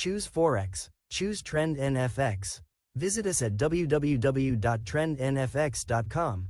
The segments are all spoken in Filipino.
Choose Forex. Choose Trend NFX. Visit us at www.trendnfx.com.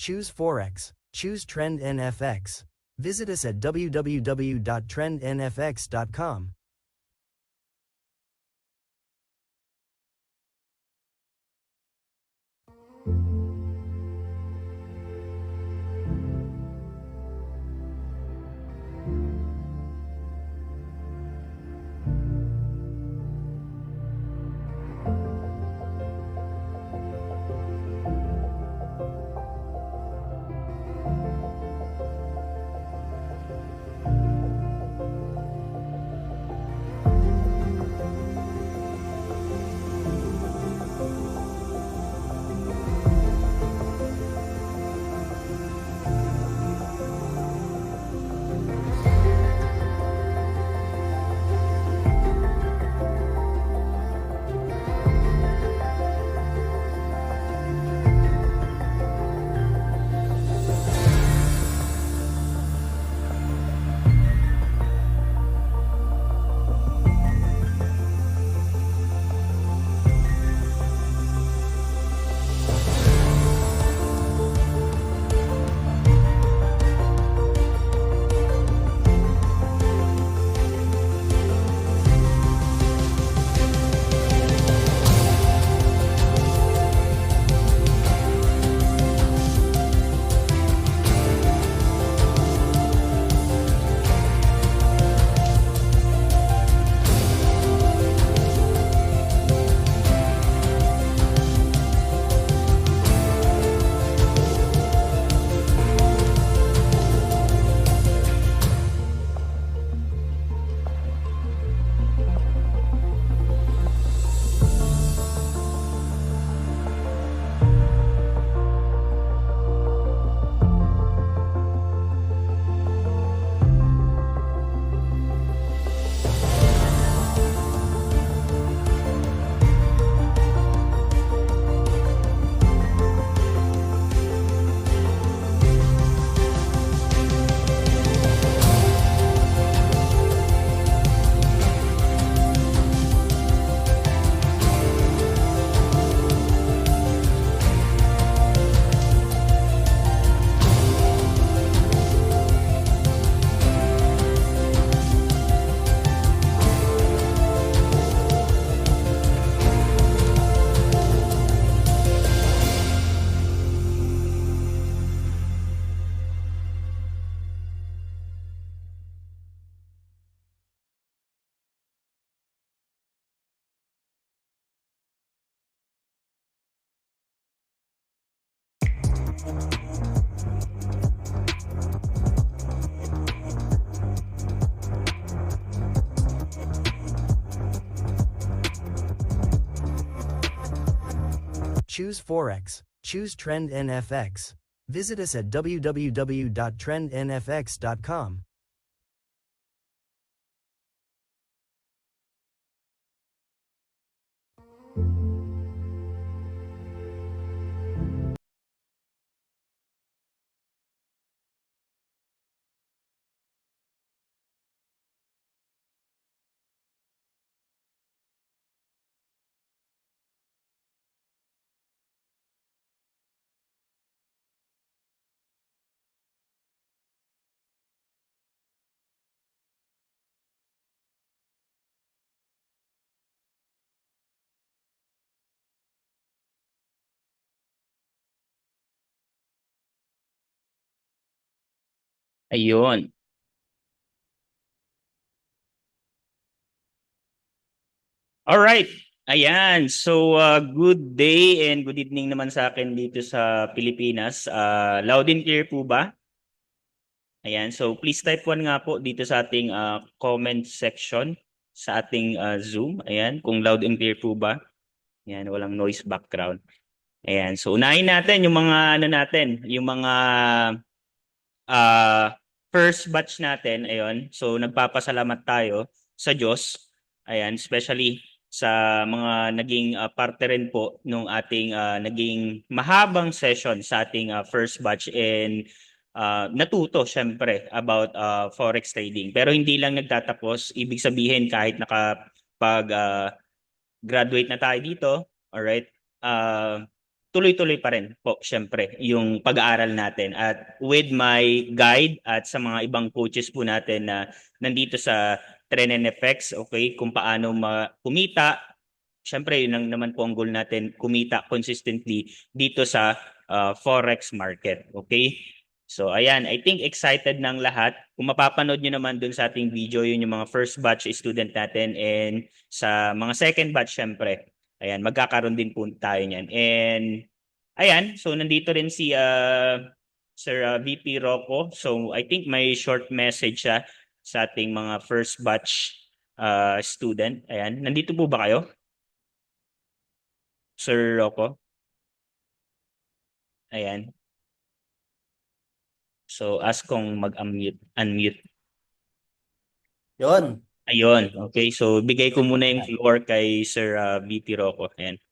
Choose Forex. Choose Trend NFX. Visit us at www.trendnfx.com. Choose Forex. Choose Trend NFX. Visit us at www.trendnfx.com. Ayun. All right. Ayan. So, good day and good evening naman sa akin dito sa Pilipinas. Loud and clear po ba? Ayan. So, please type 1 nga po dito sa ating comment section sa ating Zoom. Ayan. Kung loud and clear po ba? Ayan. Walang noise background. Ayan. So, unahin natin yung mga ano natin, yung mga uh, first batch natin. Ayun. So, nagpapasalamat tayo sa Diyos. Ayan. Especially sa mga naging parte rin po nung ating naging mahabang session sa ating first batch and natuto syempre about forex trading. Pero hindi lang nagtatapos, ibig sabihin kahit nakapag graduate na tayo dito, all right? Tuloy-tuloy pa rin po syempre yung pag-aaral natin at with my guide at sa mga ibang coaches po natin na nandito sa Trend NFX, okay, kung paano kumita. Syempre, yun lang naman po ang goal natin, kumita consistently dito sa forex market. Okay? So, ayan, I think excited ng lahat. Kung mapapanood nyo naman dun sa ating video, yun yung mga first batch student natin and sa mga second batch, syempre, ayan, magkakaroon din po tayo niyan. And, ayan, so nandito rin si Sir VP Rocco. So, I think may short message siya sa ating mga first batch student. Ayan, nandito po ba kayo? Sir Rocco. Ayan. So, ask kong mag-unmute. Unmute. Yun. Ayun. Okay. So, bigay ko muna yung floor kay Sir VP Rocco. Ayan.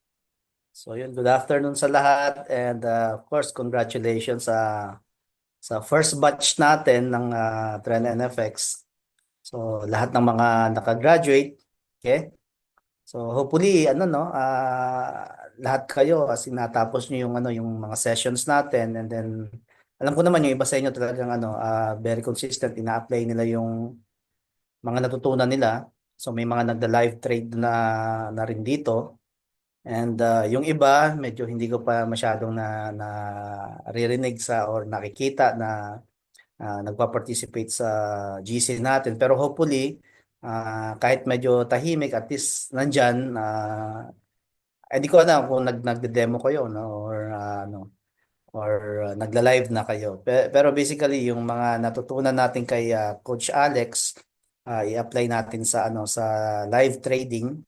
So yun, good afternoon sa lahat and of course congratulations sa first batch natin ng Trend NFX. So lahat ng mga nakagraduate, okay? So hopefully ano no, lahat kayo as in natapos niyo yung ano yung mga sessions natin and then alam ko naman yung iba sa inyo talagang ano very consistent ina-apply nila yung mga natutunan nila. So may mga nagda-live trade na rin dito. And yung iba, medyo hindi ko pa masyadong naririnig sa or nakikita na nagpa-participate sa GC natin. Pero hopefully, kahit medyo tahimik, at least nandyan, hindi ko alam kung nagde-demo kayo, no? Or nagla-live na kayo. Pero basically, yung mga natutunan natin kay Coach Alex, i-apply natin sa live trading.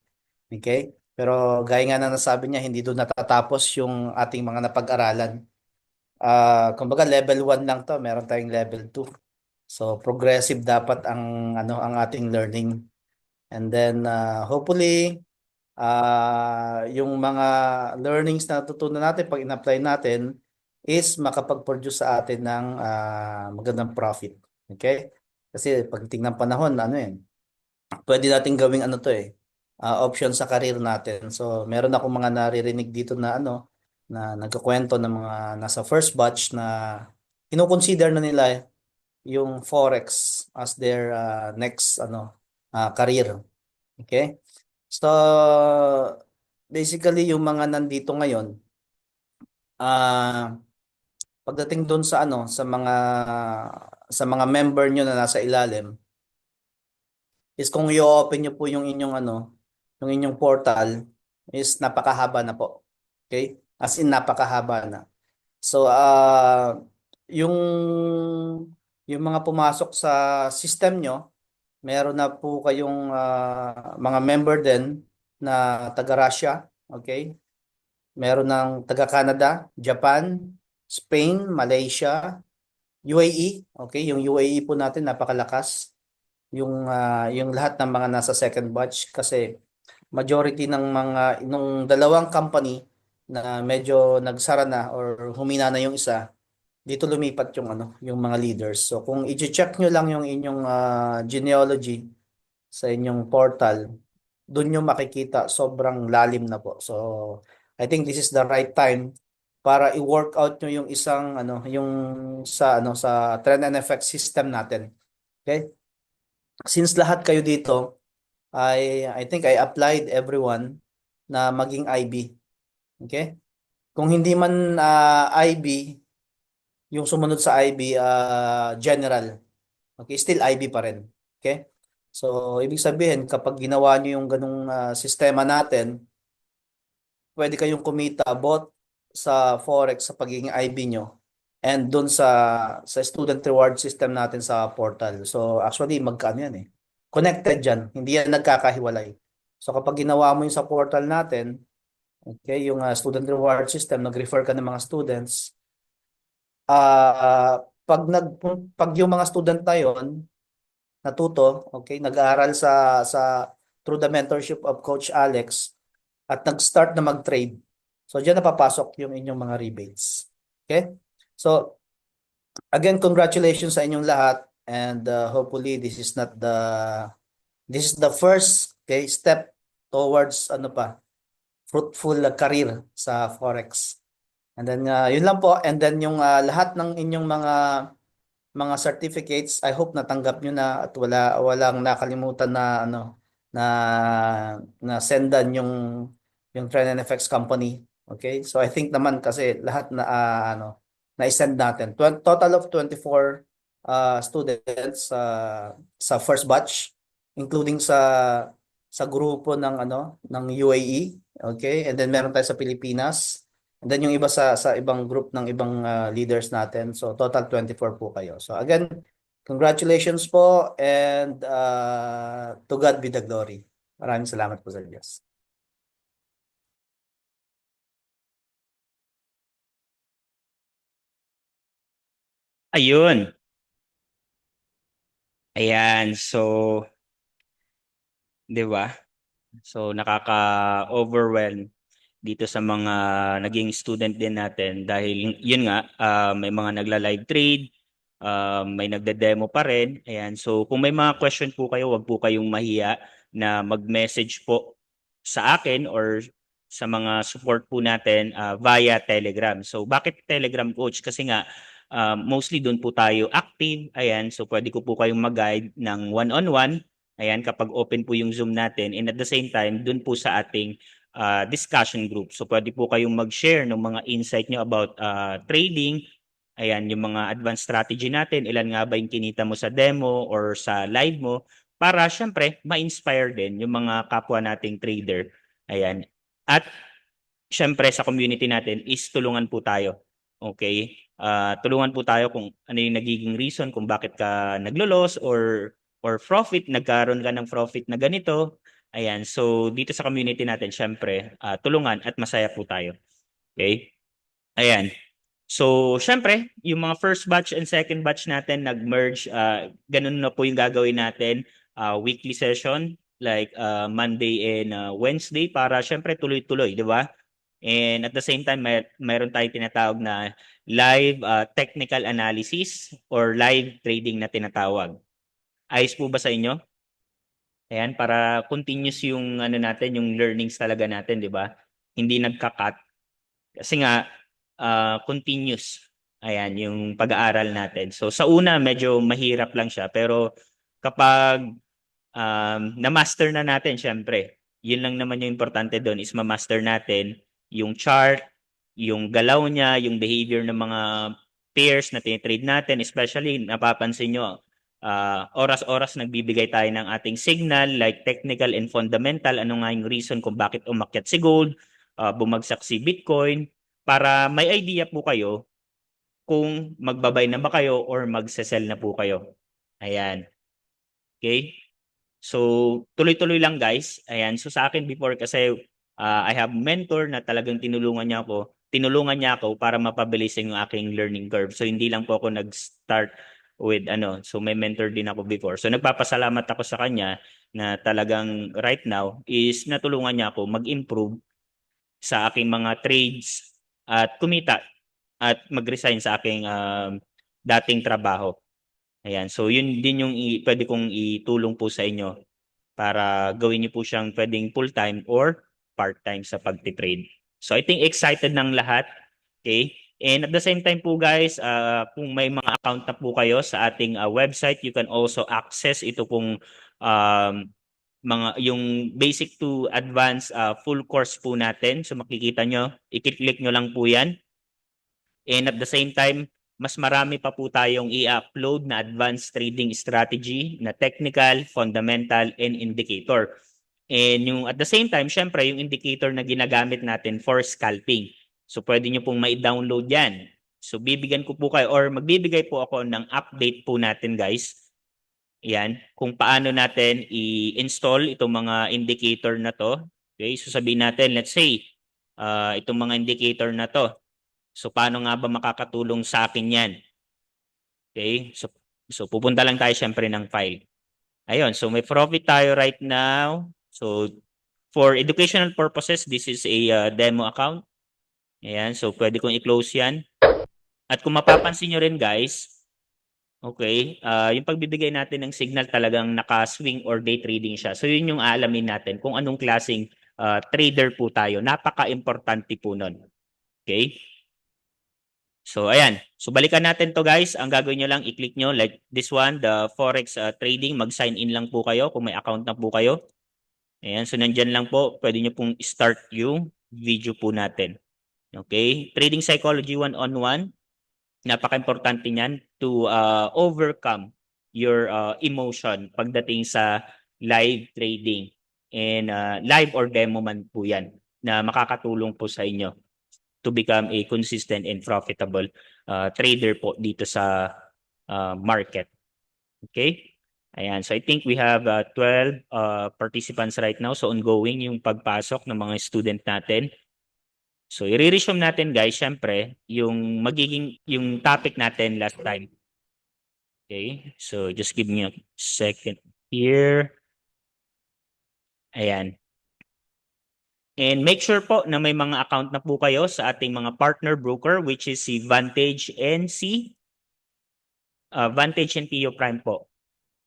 Okay? Pero gaya nga na nasabi niya, hindi doon natatapos yung ating mga napag-aralan. Kumbaga level 1 lang to, meron tayong level 2. So progressive dapat ang ating learning. And then hopefully yung mga learnings na natutunan natin pag in-apply natin is makapag-produce sa atin ng magandang profit. Okay? Kasi pag tingnan panahon, ano yan, pwede natin gawing ano to option sa career natin. So, meron akong mga naririnig dito na na nagkukwento ng mga nasa first batch na kino-consider na nila yung forex as their next career. Okay? So, basically yung mga nandito ngayon pagdating doon sa sa mga member nyo na nasa ilalim is kung i-open nyo po yung inyong yung inyong portal is napakahaba na po. Okay? As in napakahaba na. So, yung yung mga pumasok sa system nyo, meron na po kayong mga member din na taga-Russia, okay? Meron ng taga-Canada, Japan, Spain, Malaysia, UAE, okay? Yung UAE po natin napakalakas. Yung lahat ng mga nasa second batch kasi majority ng mga nung dalawang company na medyo nagsara na or humina na yung isa, dito lumipat yung yung mga leaders. So kung i-check nyo lang yung inyong genealogy sa inyong portal, doon nyo makikita sobrang lalim na po. So I think this is the right time para i-work out nyo yung isang yung sa trend and effect system natin. Okay? Since lahat kayo dito I think I applied everyone na maging IB. Okay? Kung hindi man IB, yung sumunod sa IB general. Okay, still IB pa rin. Okay? So, ibig sabihin kapag ginawa niyo yung ganung sistema natin, pwede kayong kumita both sa Forex sa pagiging IB nyo and dun sa student reward system natin sa portal. So, actually magkano yan eh. Connected yan, hindi yan nagkakahiwalay. So, kapag ginawa mo yung sa portal natin, okay, yung student reward system, nag-refer ka ng mga students, pag yung mga student na yon natuto, okay, nag-aaral sa through the mentorship of Coach Alex at nag-start na mag-trade. So diyan napapasok yung inyong mga rebates. Okay? So again, congratulations sa inyong lahat and hopefully this is the first step towards fruitful career sa Forex. And then yun lang po, and then yung lahat ng inyong mga certificates, I hope natanggap nyo na at walang nakalimutan na na sendan yung Trend and FX company. Okay? So I think naman kasi lahat na na-send natin. Total of 24 students sa first batch including sa grupo ng ng UAE, okay? And then meron tayo sa Pilipinas. And then yung iba sa ibang group ng ibang leaders natin. So total 24 po kayo. So again, congratulations po and to God be the glory. Maraming salamat po sa Diyos. Ayun. Ayan. So, 'di ba? So, nakaka-overwhelm dito sa mga naging student din natin dahil yun nga, may mga nagla-live trade, may nagde-demo pa rin. Ayan. So, kung may mga question po kayo, wag po kayong mahiya na mag-message po sa akin or sa mga support po natin via Telegram. So, bakit Telegram, Coach? Kasi nga, mostly doon po tayo active. Ayan. So, pwede ko po kayong mag-guide ng one-on-one. Ayan, kapag open po yung Zoom natin. And at the same time, doon po sa ating discussion group. So pwede po kayong mag-share ng mga insight nyo about trading. Ayan, yung mga advanced strategy natin. Ilan nga ba yung kinita mo sa demo or sa live mo para syempre ma-inspire din yung mga kapwa nating trader. Ayan. At syempre sa community natin is tulungan po tayo. Okay? Tulungan po tayo kung ano yung nagiging reason kung bakit ka naglo-loss or profit, nagkaroon ka ng profit na ganito. Ayan, so dito sa community natin, syempre, tulungan at masaya po tayo. Okay? Ayan. So, syempre, yung mga first batch and second batch natin nag-merge, ganun na po yung gagawin natin, weekly session, like Monday and Wednesday para syempre tuloy-tuloy, di ba? And at the same time, mayroon tayong tinatawag na live technical analysis or live trading na tinatawag. Ayos po ba sa inyo? Ayan, para continuous yung natin, yung learnings talaga natin, di ba? Hindi nagka-cut. Kasi nga, continuous. Ayan, yung pag-aaral natin. So sa una, medyo mahirap lang siya. Pero kapag na-master na natin, syempre, yun lang naman yung importante doon is ma-master natin yung chart, yung galaw niya, yung behavior ng mga pairs na tinitrade natin. Especially, napapansin nyo, oras-oras nagbibigay tayo ng ating signal like technical and fundamental. Ano nga yung reason kung bakit umakyat si gold, bumagsak si Bitcoin, para may idea po kayo kung magbabay na ba kayo or magse-sell na po kayo. Ayan. Okay? So, tuloy-tuloy lang guys. Ayan. So, sa akin before kasi I have mentor na talagang tinulungan niya ako para mapabilisin yung aking learning curve. So, hindi lang po ako nag-start with So, may mentor din ako before. So, nagpapasalamat ako sa kanya na talagang right now is natulungan niya ako mag-improve sa aking mga trades at kumita at mag-resign sa aking dating trabaho. Ayan. So, yun din yung pwede kong itulong po sa inyo para gawin niyo po siyang pwedeng full-time or part-time sa pagtitrade. So, I think excited ng lahat. Okay? And at the same time po guys, kung may mga account na po kayo sa ating website, you can also access ito pong yung basic to advanced full course po natin. So makikita nyo, i-click nyo lang po yan. And at the same time, mas marami pa po tayong i-upload na advanced trading strategy na technical, fundamental, and indicator. And yung at the same time, syempre, yung indicator na ginagamit natin for scalping. So pwede nyo pong ma-download yan. So bibigyan ko po kayo or magbibigay po ako ng update po natin guys. Yan, kung paano natin i-install itong mga indicator na to. Okay, so sabihin natin, let's say, itong mga indicator na to. So paano nga ba makakatulong sa akin yan? Okay, so pupunta lang tayo syempre ng file. Ayun, so may profit tayo right now. So for educational purposes, this is a demo account. Ayan, so pwede kong i-close yan. At kung mapapansin nyo rin guys, okay, yung pagbibigay natin ng signal talagang naka-swing or day trading siya. So yun yung aalamin natin kung anong klaseng trader po tayo. Napaka-importante po nun. Okay? So ayan. So balikan natin to guys. Ang gagawin nyo lang, i-click nyo like this one, the Forex trading. Mag-sign in lang po kayo kung may account na po kayo. Ayan. So nandyan lang po. Pwede nyo pong start yung video po natin. Okay? Trading Psychology 1-on-1. Napaka-importante niyan to overcome your emotion pagdating sa live trading. And live or demo man po yan na makakatulong po sa inyo to become a consistent and profitable trader po dito sa market. Okay? Ayan. So I think we have 12 participants right now. So ongoing yung pagpasok ng mga student natin. So i-resume natin guys, syempre, yung topic natin last time. Okay? So just give me a second here. Ayan. And make sure po na may mga account na po kayo sa ating mga partner broker which is si Vantage and Vantage and PO Prime po.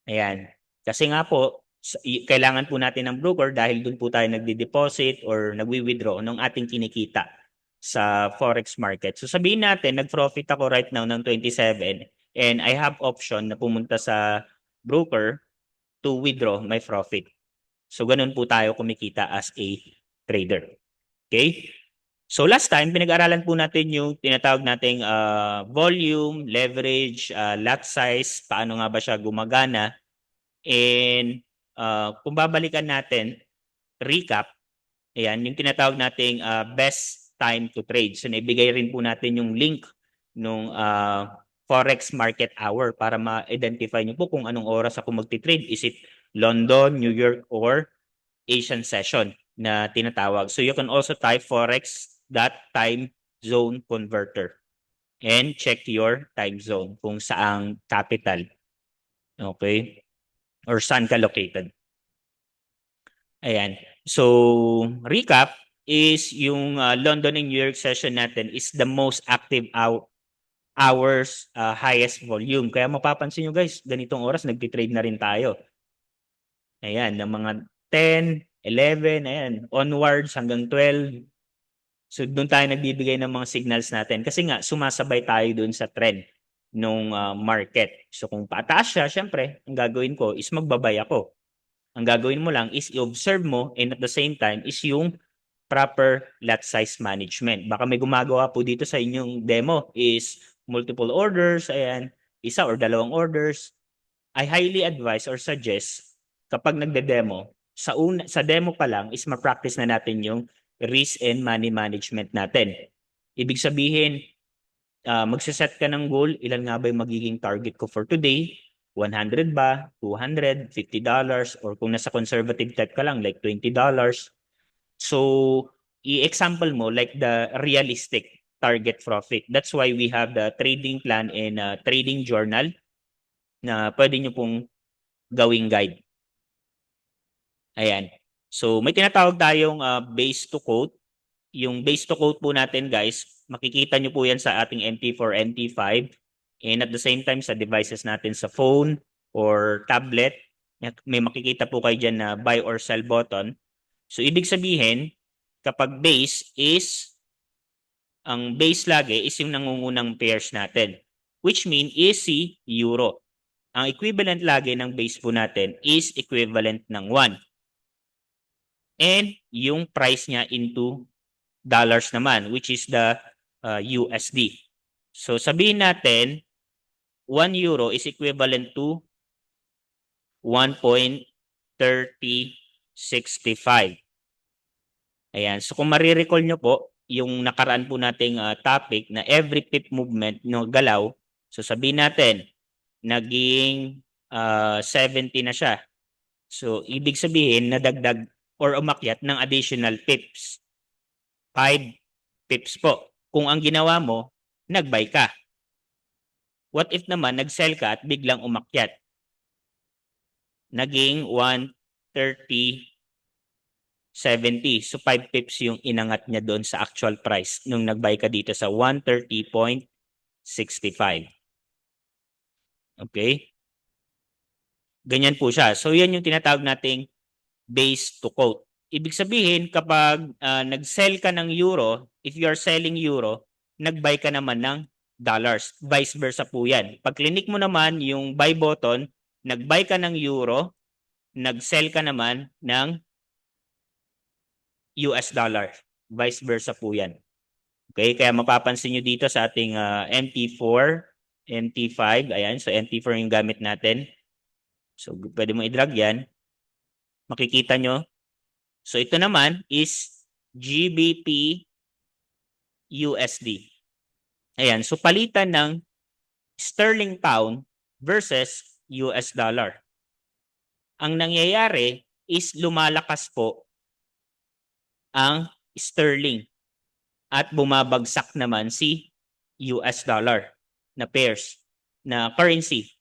Ayan. Kasi nga po, kailangan po natin ng broker dahil doon po tayo nagdi-deposit or nagwi-withdraw ng ating kinikita sa forex market. So sabihin natin, nag-profit ako right now ng 27 and I have option na pumunta sa broker to withdraw my profit. So ganun po tayo kumikita as a trader. Okay? So last time, pinag-aralan po natin yung tinatawag nating volume, leverage, lot size, paano nga ba siya gumagana. And kung babalikan natin, recap, ayan, yung tinatawag nating best time to trade. So naibigay rin po natin yung link nung Forex Market Hour para ma-identify nyo po kung anong oras ako magti-trade. Is it London, New York, or Asian session na tinatawag. So you can also type forex.time zone converter and check your time zone kung saang capital. Okay? Or saan ka located. Ayan. So, recap is yung London and New York session natin is the most active hours, highest volume. Kaya mapapansin nyo guys, ganitong oras nagtitrade na rin tayo. Ayan, ng mga 10, 11, ayan, onwards hanggang 12. So doon tayo nagbibigay ng mga signals natin kasi nga sumasabay tayo doon sa trend nung market. So kung pataas siya, syempre, ang gagawin ko is magbabay ako. Ang gagawin mo lang is i-observe mo and at the same time is yung proper lot size management. Baka may gumagawa po dito sa inyong demo is multiple orders, ayan, isa or dalawang orders. I highly advise or suggest kapag nagde-demo, sa demo pa lang is ma-practice na natin yung risk and money management natin. Ibig sabihin, magsiset ka ng goal, ilan nga ba yung magiging target ko for today? 100 ba? 200? $50? Or kung nasa conservative type ka lang, like $20. So, i-example mo like the realistic target profit. That's why we have the trading plan and trading journal na pwede nyo pong gawing guide. Ayan. So, may tinatawag tayong base to quote. Yung base to quote po natin, guys, makikita nyo po yan sa ating MT4, MT5. And at the same time, sa devices natin sa phone or tablet, may makikita po kayo dyan na buy or sell button. So, ibig sabihin, kapag base is, ang base lagi is yung nangungunang pairs natin, which mean is si euro. Ang equivalent lagi ng base po natin is equivalent ng 1. And yung price niya into dollars naman, which is the USD. So sabihin natin, 1 euro is equivalent to 1.3065. Ayan. So kung marirecall nyo po, yung nakaraan po nating topic na every pip movement no galaw, so sabihin natin, naging 70 na siya. So ibig sabihin, nadagdag or umakyat ng additional pips. 5 pips po. Kung ang ginawa mo, nag-buy ka. What if naman nag-sell ka at biglang umakyat? Naging 130.70. So 5 pips yung inangat niya doon sa actual price nung nag-buy ka dito sa 130.65. Okay? Ganyan po siya. So yan yung tinatawag nating base to quote. Ibig sabihin, kapag nag-sell ka ng euro, if you are selling euro, nag-buy ka naman ng dollars. Vice versa po yan. Pag clinic mo naman yung buy button, nag-buy ka ng euro, nag-sell ka naman ng US dollar. Vice versa po yan. Okay, kaya mapapansin nyo dito sa ating MT4, MT5, ayan, so MT4 yung gamit natin. So pwede mo i-drag yan. Makikita nyo. So ito naman is GBP USD. Ayan, so palitan ng sterling pound versus US dollar. Ang nangyayari is lumalakas po ang sterling at bumabagsak naman si US dollar na pairs, na currency.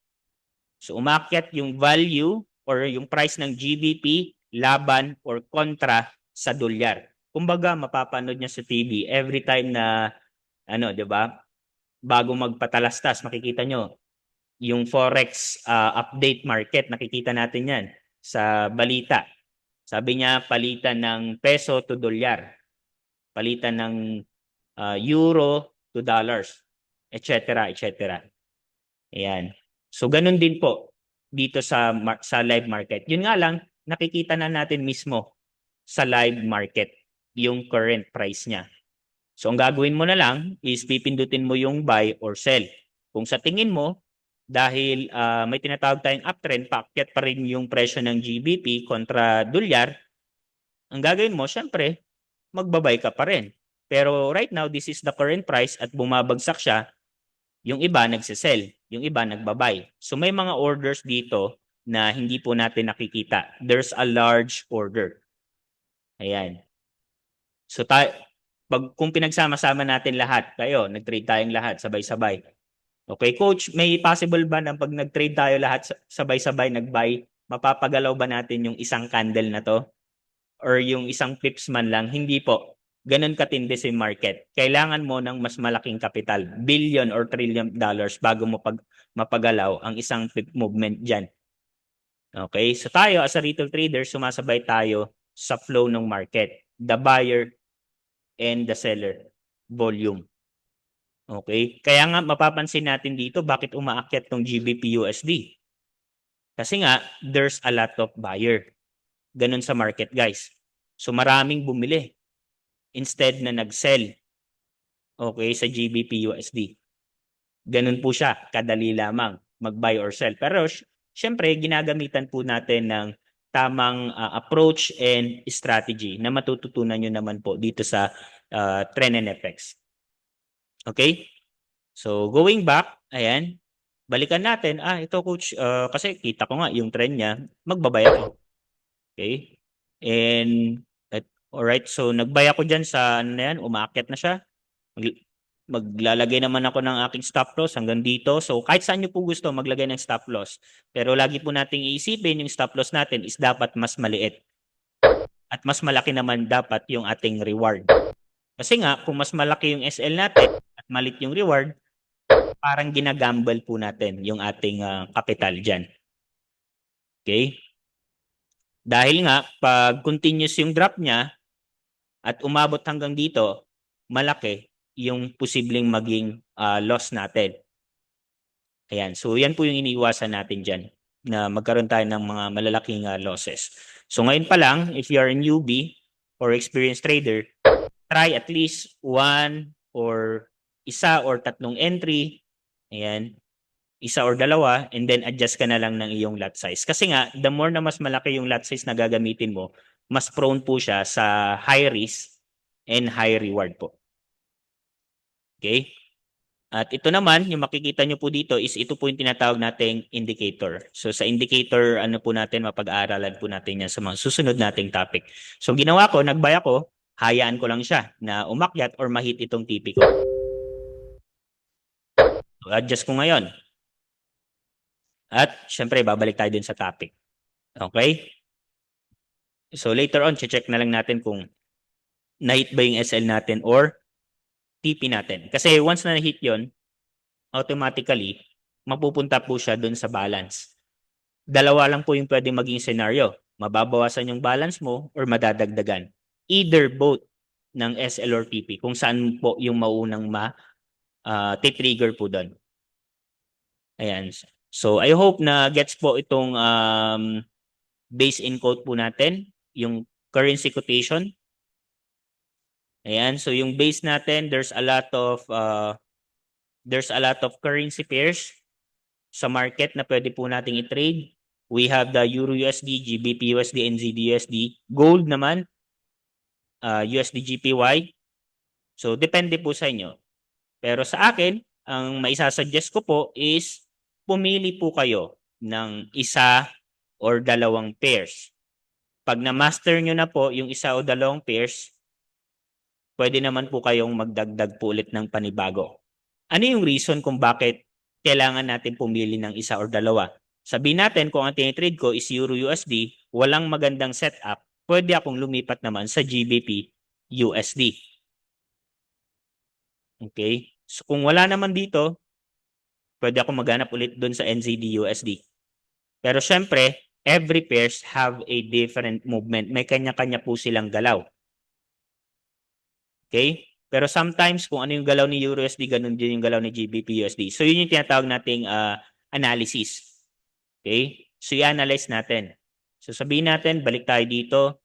So umakyat yung value or yung price ng GBP laban or kontra sa dolyar. Kumbaga mapapanood niya sa TV every time na 'di ba? Bago magpatalastas, makikita nyo yung forex update market, nakikita natin 'yan sa balita. Sabi niya palitan ng peso to dolyar, palitan ng euro to dollars, etc., etc. Ayan. So ganun din po dito sa live market. Yun nga lang, nakikita na natin mismo sa live market yung current price niya. So ang gagawin mo na lang is pipindutin mo yung buy or sell. Kung sa tingin mo, dahil may tinatawag tayong uptrend, paakyat pa rin yung presyo ng GBP kontra dolyar, ang gagawin mo, syempre, magbabay ka pa rin. Pero right now, this is the current price at bumabagsak siya, yung iba nagsisell, yung iba nagbabay. So may mga orders dito na hindi po natin nakikita. There's a large order. Ayan. So kung pinagsama-sama natin lahat, kayo, nag-trade tayong lahat, sabay-sabay. Okay, coach, may possible ba na pag nag-trade tayo lahat sabay-sabay nag-buy, mapapagalaw ba natin yung isang candle na to? Or yung isang pips man lang? Hindi po. Ganun katindi si market. Kailangan mo ng mas malaking kapital, billion or trillion dollars bago mo mapagalaw ang isang pip movement dyan. Okay, so tayo as a retail trader, sumasabay tayo sa flow ng market. The buyer and the seller volume. Okay? Kaya nga mapapansin natin dito bakit umaakyat tong GBP USD. Kasi nga there's a lot of buyer. Ganun sa market, guys. So maraming bumili instead na nag-sell. Okay, sa GBP USD. Ganun po siya, kadali lamang mag-buy or sell. Pero syempre ginagamitan po natin ng tamang approach and strategy na matututunan nyo naman po dito sa Trend and FX. Okay? So going back, ayan, balikan natin. Ito coach, kasi kita ko nga yung trend niya, magbabay ako. Okay? And alright, so nagbay ako dyan sa ano na yan, umaakyat na siya. Maglalagay naman ako ng aking stop loss hanggang dito. So kahit saan nyo po gusto maglagay ng stop loss. Pero lagi po nating iisipin yung stop loss natin is dapat mas maliit. At mas malaki naman dapat yung ating reward. Kasi nga, kung mas malaki yung SL natin at maliit yung reward, parang ginagamble po natin yung ating capital dyan. Okay? Dahil nga, pag continuous yung drop niya at umabot hanggang dito, malaki yung posibleng maging loss natin. Ayan. So, yan po yung iniiwasan natin dyan na magkaroon tayo ng mga malalaking losses. So, ngayon pa lang, if you are a newbie or experienced trader, try at least one or isa or tatlong entry. Ayan. Isa or dalawa, and then adjust ka na lang ng iyong lot size. Kasi nga, the more na mas malaki yung lot size na gagamitin mo, mas prone po siya sa high risk and high reward po. Okay? At ito naman, yung makikita nyo po dito is ito po yung tinatawag nating indicator. So sa indicator, ano po natin, mapag-aaralan po natin yan sa mga susunod nating topic. So ginawa ko, nagbay ako, hayaan ko lang siya na umakyat or mahit itong TP ko. So, adjust ko ngayon. At syempre, babalik tayo dun sa topic. Okay? So later on, check na lang natin kung na-hit ba yung SL natin or TP natin. Kasi once na na-hit yun, automatically, mapupunta po siya dun sa balance. Dalawa lang po yung pwedeng maging scenario. Mababawasan yung balance mo or madadagdagan. Either both ng SL or TP, kung saan po yung maunang ma-trigger po dun. Ayan. So I hope na gets po itong base in quote po natin, yung currency quotation. Ayan, so yung base natin, there's a lot of currency pairs sa market na pwede po nating i-trade. We have the Euro USD, GBP USD, NZD USD. Gold naman, USD GPY. So depende po sa inyo. Pero sa akin, ang maisasuggest ko po is pumili po kayo ng isa or dalawang pairs. Pag na-master nyo na po yung isa o dalawang pairs, pwede naman po kayong magdagdag po ulit ng panibago. Ano yung reason kung bakit kailangan natin pumili ng isa or dalawa? Sabihin natin kung ang tinitrade ko is Euro USD, walang magandang setup, pwede akong lumipat naman sa GBP USD. Okay? So kung wala naman dito, pwede akong maghanap ulit doon sa NZD USD. Pero syempre, every pairs have a different movement. May kanya-kanya po silang galaw. Okay? Pero sometimes, kung ano yung galaw ni EURUSD, ganun din yung galaw ni GBP USD. So, yun yung tinatawag nating analysis. Okay? So, i-analyze natin. So, sabihin natin, balik tayo dito.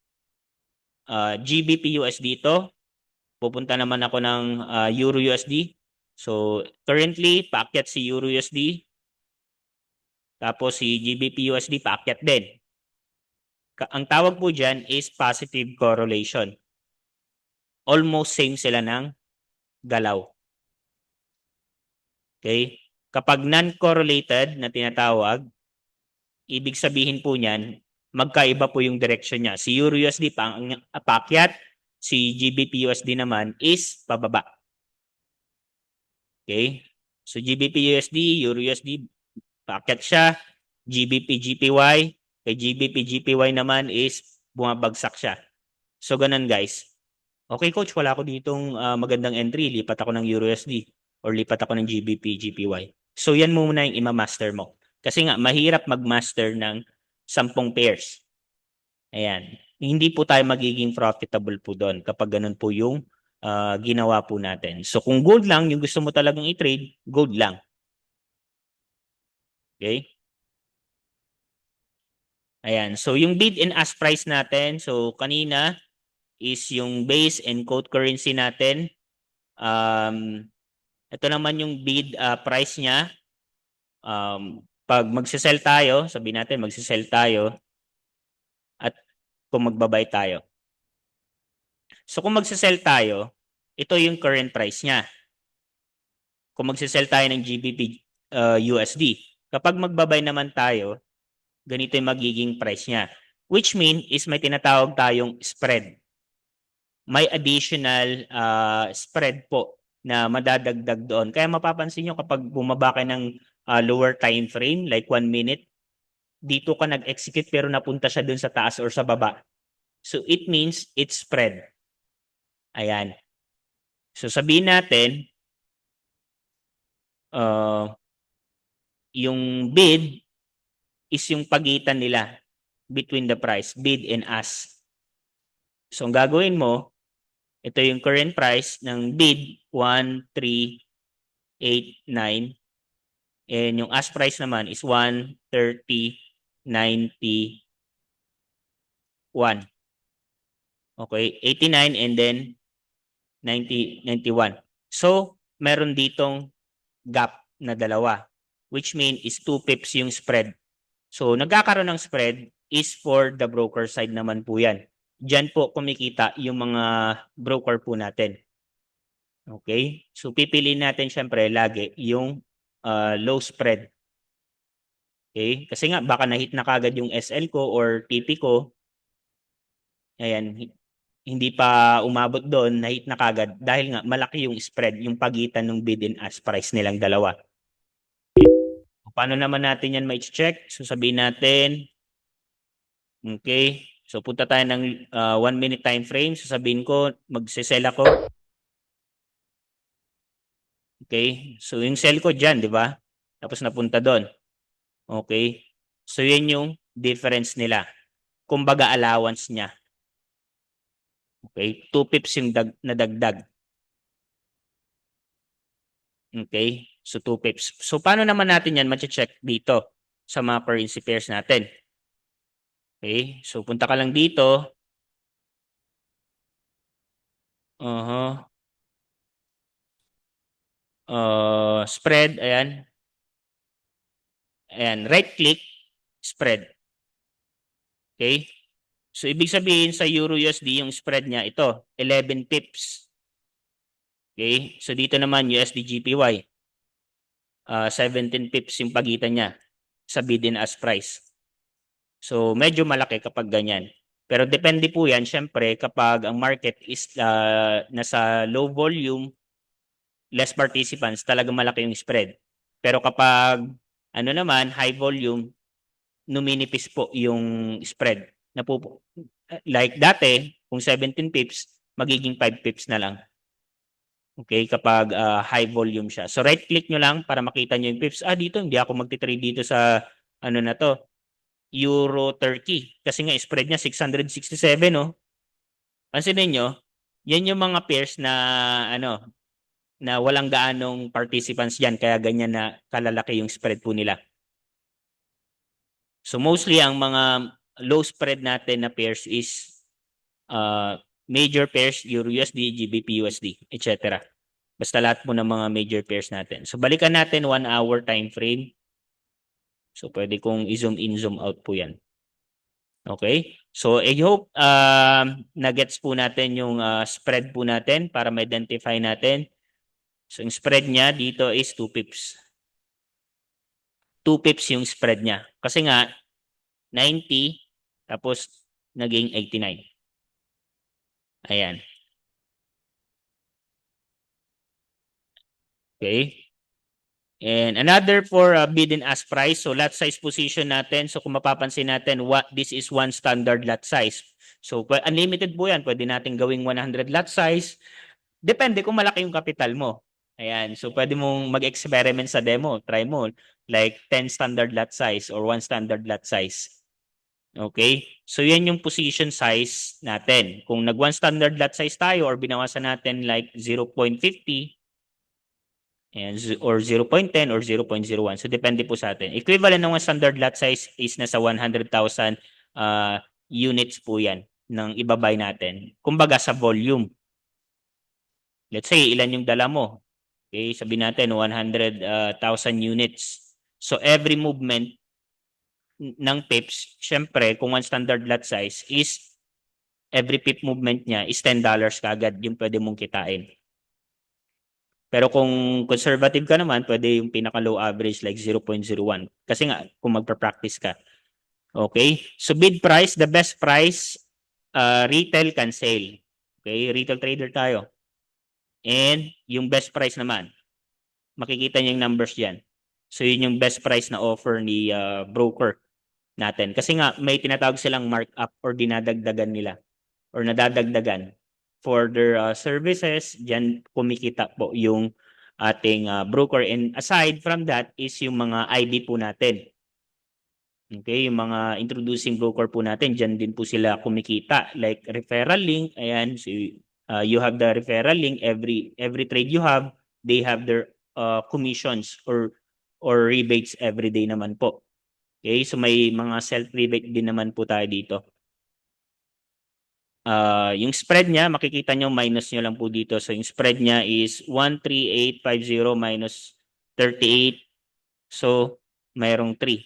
GBP USD ito. Pupunta naman ako ng Euro USD. So, currently, paakyat si Euro USD. Tapos, si GBP USD, paakyat din. Ang tawag po dyan is positive correlation. Almost same sila ng galaw. Okay? Kapag non-correlated na tinatawag, ibig sabihin po niyan, magkaiba po yung direction niya. Si Euro USD paakyat, si GBP USD naman is pababa. Okay? So GBP USD, Euro USD, paakyat siya. GBP GPY, kay GBP GPY naman is bumabagsak siya. So ganun guys. Okay coach, wala ako ditong magandang entry. Lipat ako ng Euro USD or lipat ako ng GBP GPY. So yan muna yung ima-master mo. Kasi nga mahirap mag-master ng 10 pairs. Ayan. Hindi po tayo magiging profitable po doon kapag ganun po yung ginawa po natin. So kung gold lang yung gusto mo talagang i-trade, gold lang. Okay? Ayan. So yung bid and ask price natin, so kanina is yung base and quote currency natin. Ito naman yung bid price niya. Pag magsisell tayo, sabihin natin magsisell tayo at kung magbabay tayo. So kung magsisell tayo, ito yung current price niya. kung magsisell tayo ng GBP USD. Kapag magbabay naman tayo, ganito yung magiging price niya. Which mean is may tinatawag tayong spread. May additional spread po na madadagdag doon. Kaya mapapansin nyo kapag bumaba ka ng lower time frame, like 1 minute, dito ka nag-execute pero napunta siya dun sa taas or sa baba. So it means it's spread. Ayan. So sabihin natin, yung bid is yung pagitan nila between the price, bid and ask. So ang gagawin mo, ito yung current price ng bid, 1,389. And yung ask price naman is 130.91. Okay, 89 and then 91. So, meron ditong gap na dalawa, which mean is 2 pips yung spread. So, nagkakaroon ng spread is for the broker side naman po yan. Diyan po kumikita yung mga broker po natin. Okay? So, pipiliin natin syempre lagi yung low spread. Okay? Kasi nga, baka na-hit na kagad yung SL ko or TP ko. Ayan, hindi pa umabot doon, na-hit na kagad dahil nga malaki yung spread, yung pagitan ng bid and ask price nilang dalawa. Paano naman natin yan ma-check? So sabihin natin, okay, so punta tayo ng 1 minute time frame. So sabihin ko, magsisell ako. Okay, so yung sell ko dyan, di ba? Tapos napunta doon. Okay, so yun yung difference nila. Kumbaga allowance niya. Okay, 2 pips yung nadagdag. Okay, so 2 pips. So paano naman natin yan ma-check dito sa mga currency pairs natin? Okay, so punta ka lang dito. Spread, ayan. Ayan, right click, spread. Okay, so ibig sabihin sa Euro USD yung spread niya ito, 11 pips. Okay, so dito naman USD GPY, 17 pips yung pagitan niya sa bid and ask price. So medyo malaki kapag ganyan. Pero depende po yan, syempre, kapag ang market is nasa low volume, less participants, talaga malaki yung spread. Pero kapag ano naman, high volume, numinipis po yung spread. Like dati, kung 17 pips, magiging 5 pips na lang. Okay, kapag high volume siya. So right click nyo lang para makita nyo yung pips. Dito, hindi ako magtitrade dito sa ano na to, Euro Turkey. Kasi nga spread niya 667, no? Pansinin nyo, yan yung mga pairs na ano, na walang gaanong participants diyan kaya ganyan na kalalaki yung spread po nila. So mostly ang mga low spread natin na pairs is major pairs, Euro USD, GBP USD, etc. Basta lahat po ng mga major pairs natin. So balikan natin 1 hour time frame. So pwede kong i-zoom in, zoom out po yan. Okay? So I hope na-gets po natin yung spread po natin para ma-identify natin. So yung spread niya dito is 2 pips. 2 pips yung spread niya. Kasi nga 90 tapos naging 89. Ayan. Okay? And another for bid and ask price. So lot size position natin. So kung mapapansin natin, this is one standard lot size. So unlimited po yan. Pwede natin gawing 100 lot size. Depende kung malaki yung capital mo. Ayan. So pwede mong mag-experiment sa demo. Try mo. Like 10 standard lot size or 1 standard lot size. Okay? So yan yung position size natin. Kung nag 1 standard lot size tayo or binawasan natin like 0.50 or 0.10 or 0.01. So depende po sa atin. Equivalent ng 1 standard lot size is nasa 100,000 units po yan ng ibabay natin. Kumbaga sa volume. Let's say ilan yung dala mo. Okay, sabihin natin 100,000 units. So every movement ng pips, syempre, kung 1 standard lot size is every pip movement niya is $10 kagad yung pwede mong kitain. Pero kung conservative ka naman, pwede yung pinaka-low average like 0.01. Kasi nga, kung magpa-practice ka. Okay? So bid price, the best price, retail can sell. Okay? Retail trader tayo. And yung best price naman, makikita niyo yung numbers diyan. So yun yung best price na offer ni broker natin. Kasi nga may tinatawag silang markup or dinadagdagan nila or nadadagdagan for their services. Diyan kumikita po yung ating broker. And aside from that is yung mga IB po natin. Okay, yung mga introducing broker po natin, diyan din po sila kumikita. Like referral link, ayan, so, you have the referral link, every trade you have, they have their commissions or rebates every day naman po. Okay, so may mga self-rebate din naman po tayo dito. Yung spread niya, makikita nyo, minus nyo lang po dito. So yung spread niya is 13850 minus 38. So mayroong 3.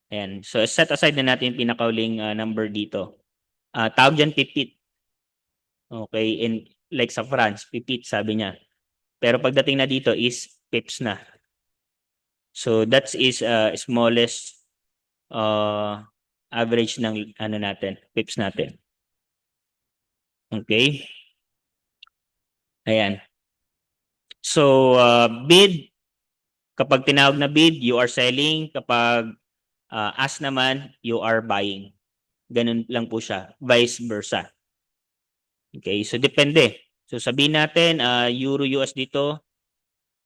Ayan. So, set aside na natin yung pinakauling number dito. Tawag dyan, pipit. Okay. And like sa France, pipit, sabi niya. Pero pagdating na dito is pips na. So, that is smallest average ng ano natin, pips natin. Okay. Ayan. So, bid. Kapag tinawag na bid, you are selling. Kapag ask naman, you are buying. Ganun lang po siya. Vice versa. Okay, so depende. So sabihin natin, Euro USD to.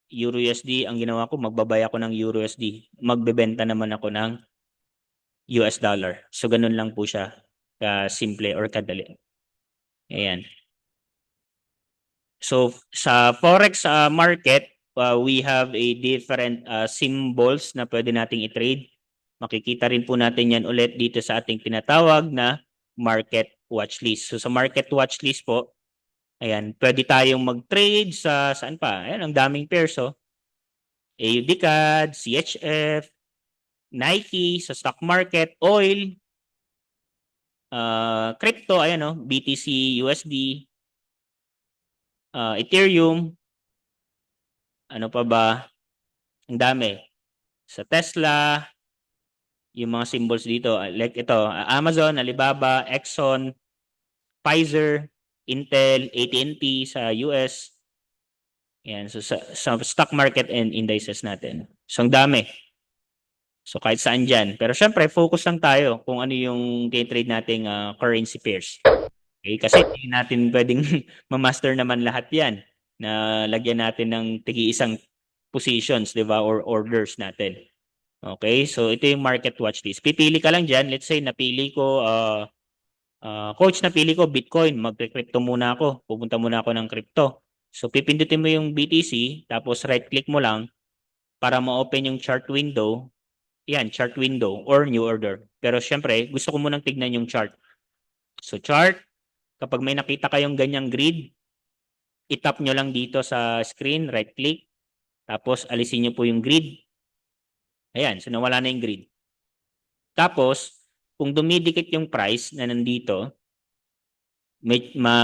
Euro USD, ang ginawa ko, magbabay ako ng Euro USD. Magbebenta naman ako ng US dollar. So ganun lang po siya. Simple or kadali. Ayan. So sa Forex market, we have a different symbols na pwede nating i-trade. Makikita rin po natin yan ulit dito sa ating tinatawag na market watch list. So sa market watch list po, ayan, pwede tayong mag-trade sa saan pa? Ayan, ang daming pairs, oh. AUD-CAD, CHF, Nike, sa stock market, oil, crypto, ayan, oh, BTC, USD, Ethereum, ano pa ba? Ang dami. Sa Tesla, yung mga symbols dito, like ito, Amazon, Alibaba, Exxon, Pfizer, Intel, AT&T sa US. Yan, so sa stock market and indices natin. So ang dami. So kahit saan dyan. Pero syempre, focus lang tayo kung ano yung trade nating currency pairs. Okay? Kasi hindi natin pwedeng ma-master naman lahat yan na lagyan natin ng tigi-isang positions, di ba? Or orders natin. Okay? So ito yung market watch list. Pipili ka lang dyan. Let's say, napili ko, coach, napili ko Bitcoin. Mag-crypto muna ako. Pupunta muna ako ng crypto. So pipindutin mo yung BTC, tapos right-click mo lang para ma-open yung chart window. Yan, chart window or new order. Pero syempre, gusto ko munang tignan yung chart. So chart, kapag may nakita kayong ganyang grid, itap nyo lang dito sa screen, right-click, tapos alisin nyo po yung grid. Ayan, so nawala na yung grid. Tapos, kung dumidikit yung price na nandito,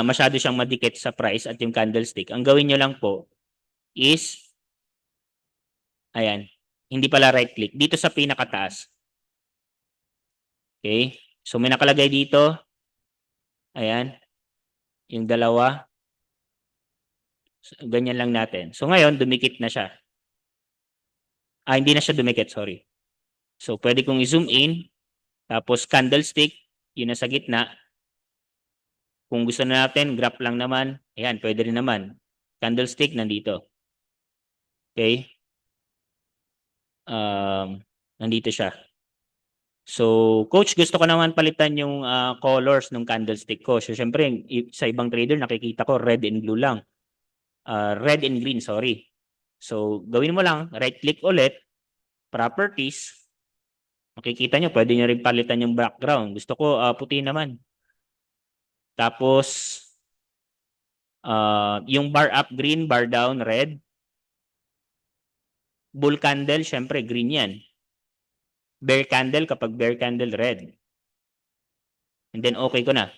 masyado siyang madikit sa price at yung candlestick, ang gawin nyo lang po is, ayan, hindi pala right-click, dito sa pinakataas. Okay? So may nakalagay dito, ayan, yung dalawa. So, ganyan lang natin. So ngayon, dumikit na siya. Hindi na siya dumikit, sorry. So pwede kong i-zoom in, tapos candlestick, yun na sa gitna. Kung gusto na natin, graph lang naman, ayan, pwede rin naman. Candlestick, nandito. Okay? Nandito siya. So, coach, gusto ko naman palitan yung colors ng candlestick ko. So, syempre, sa ibang trader, nakikita ko red and blue lang. Red and green, sorry. So, gawin mo lang, right-click ulit, properties. Makikita nyo, pwede nyo rin palitan yung background. Gusto ko puti naman. Tapos, yung bar up, green, bar down, red. Bull candle, syempre, green yan. Bear candle, kapag bear candle, red. And then, okay ko na.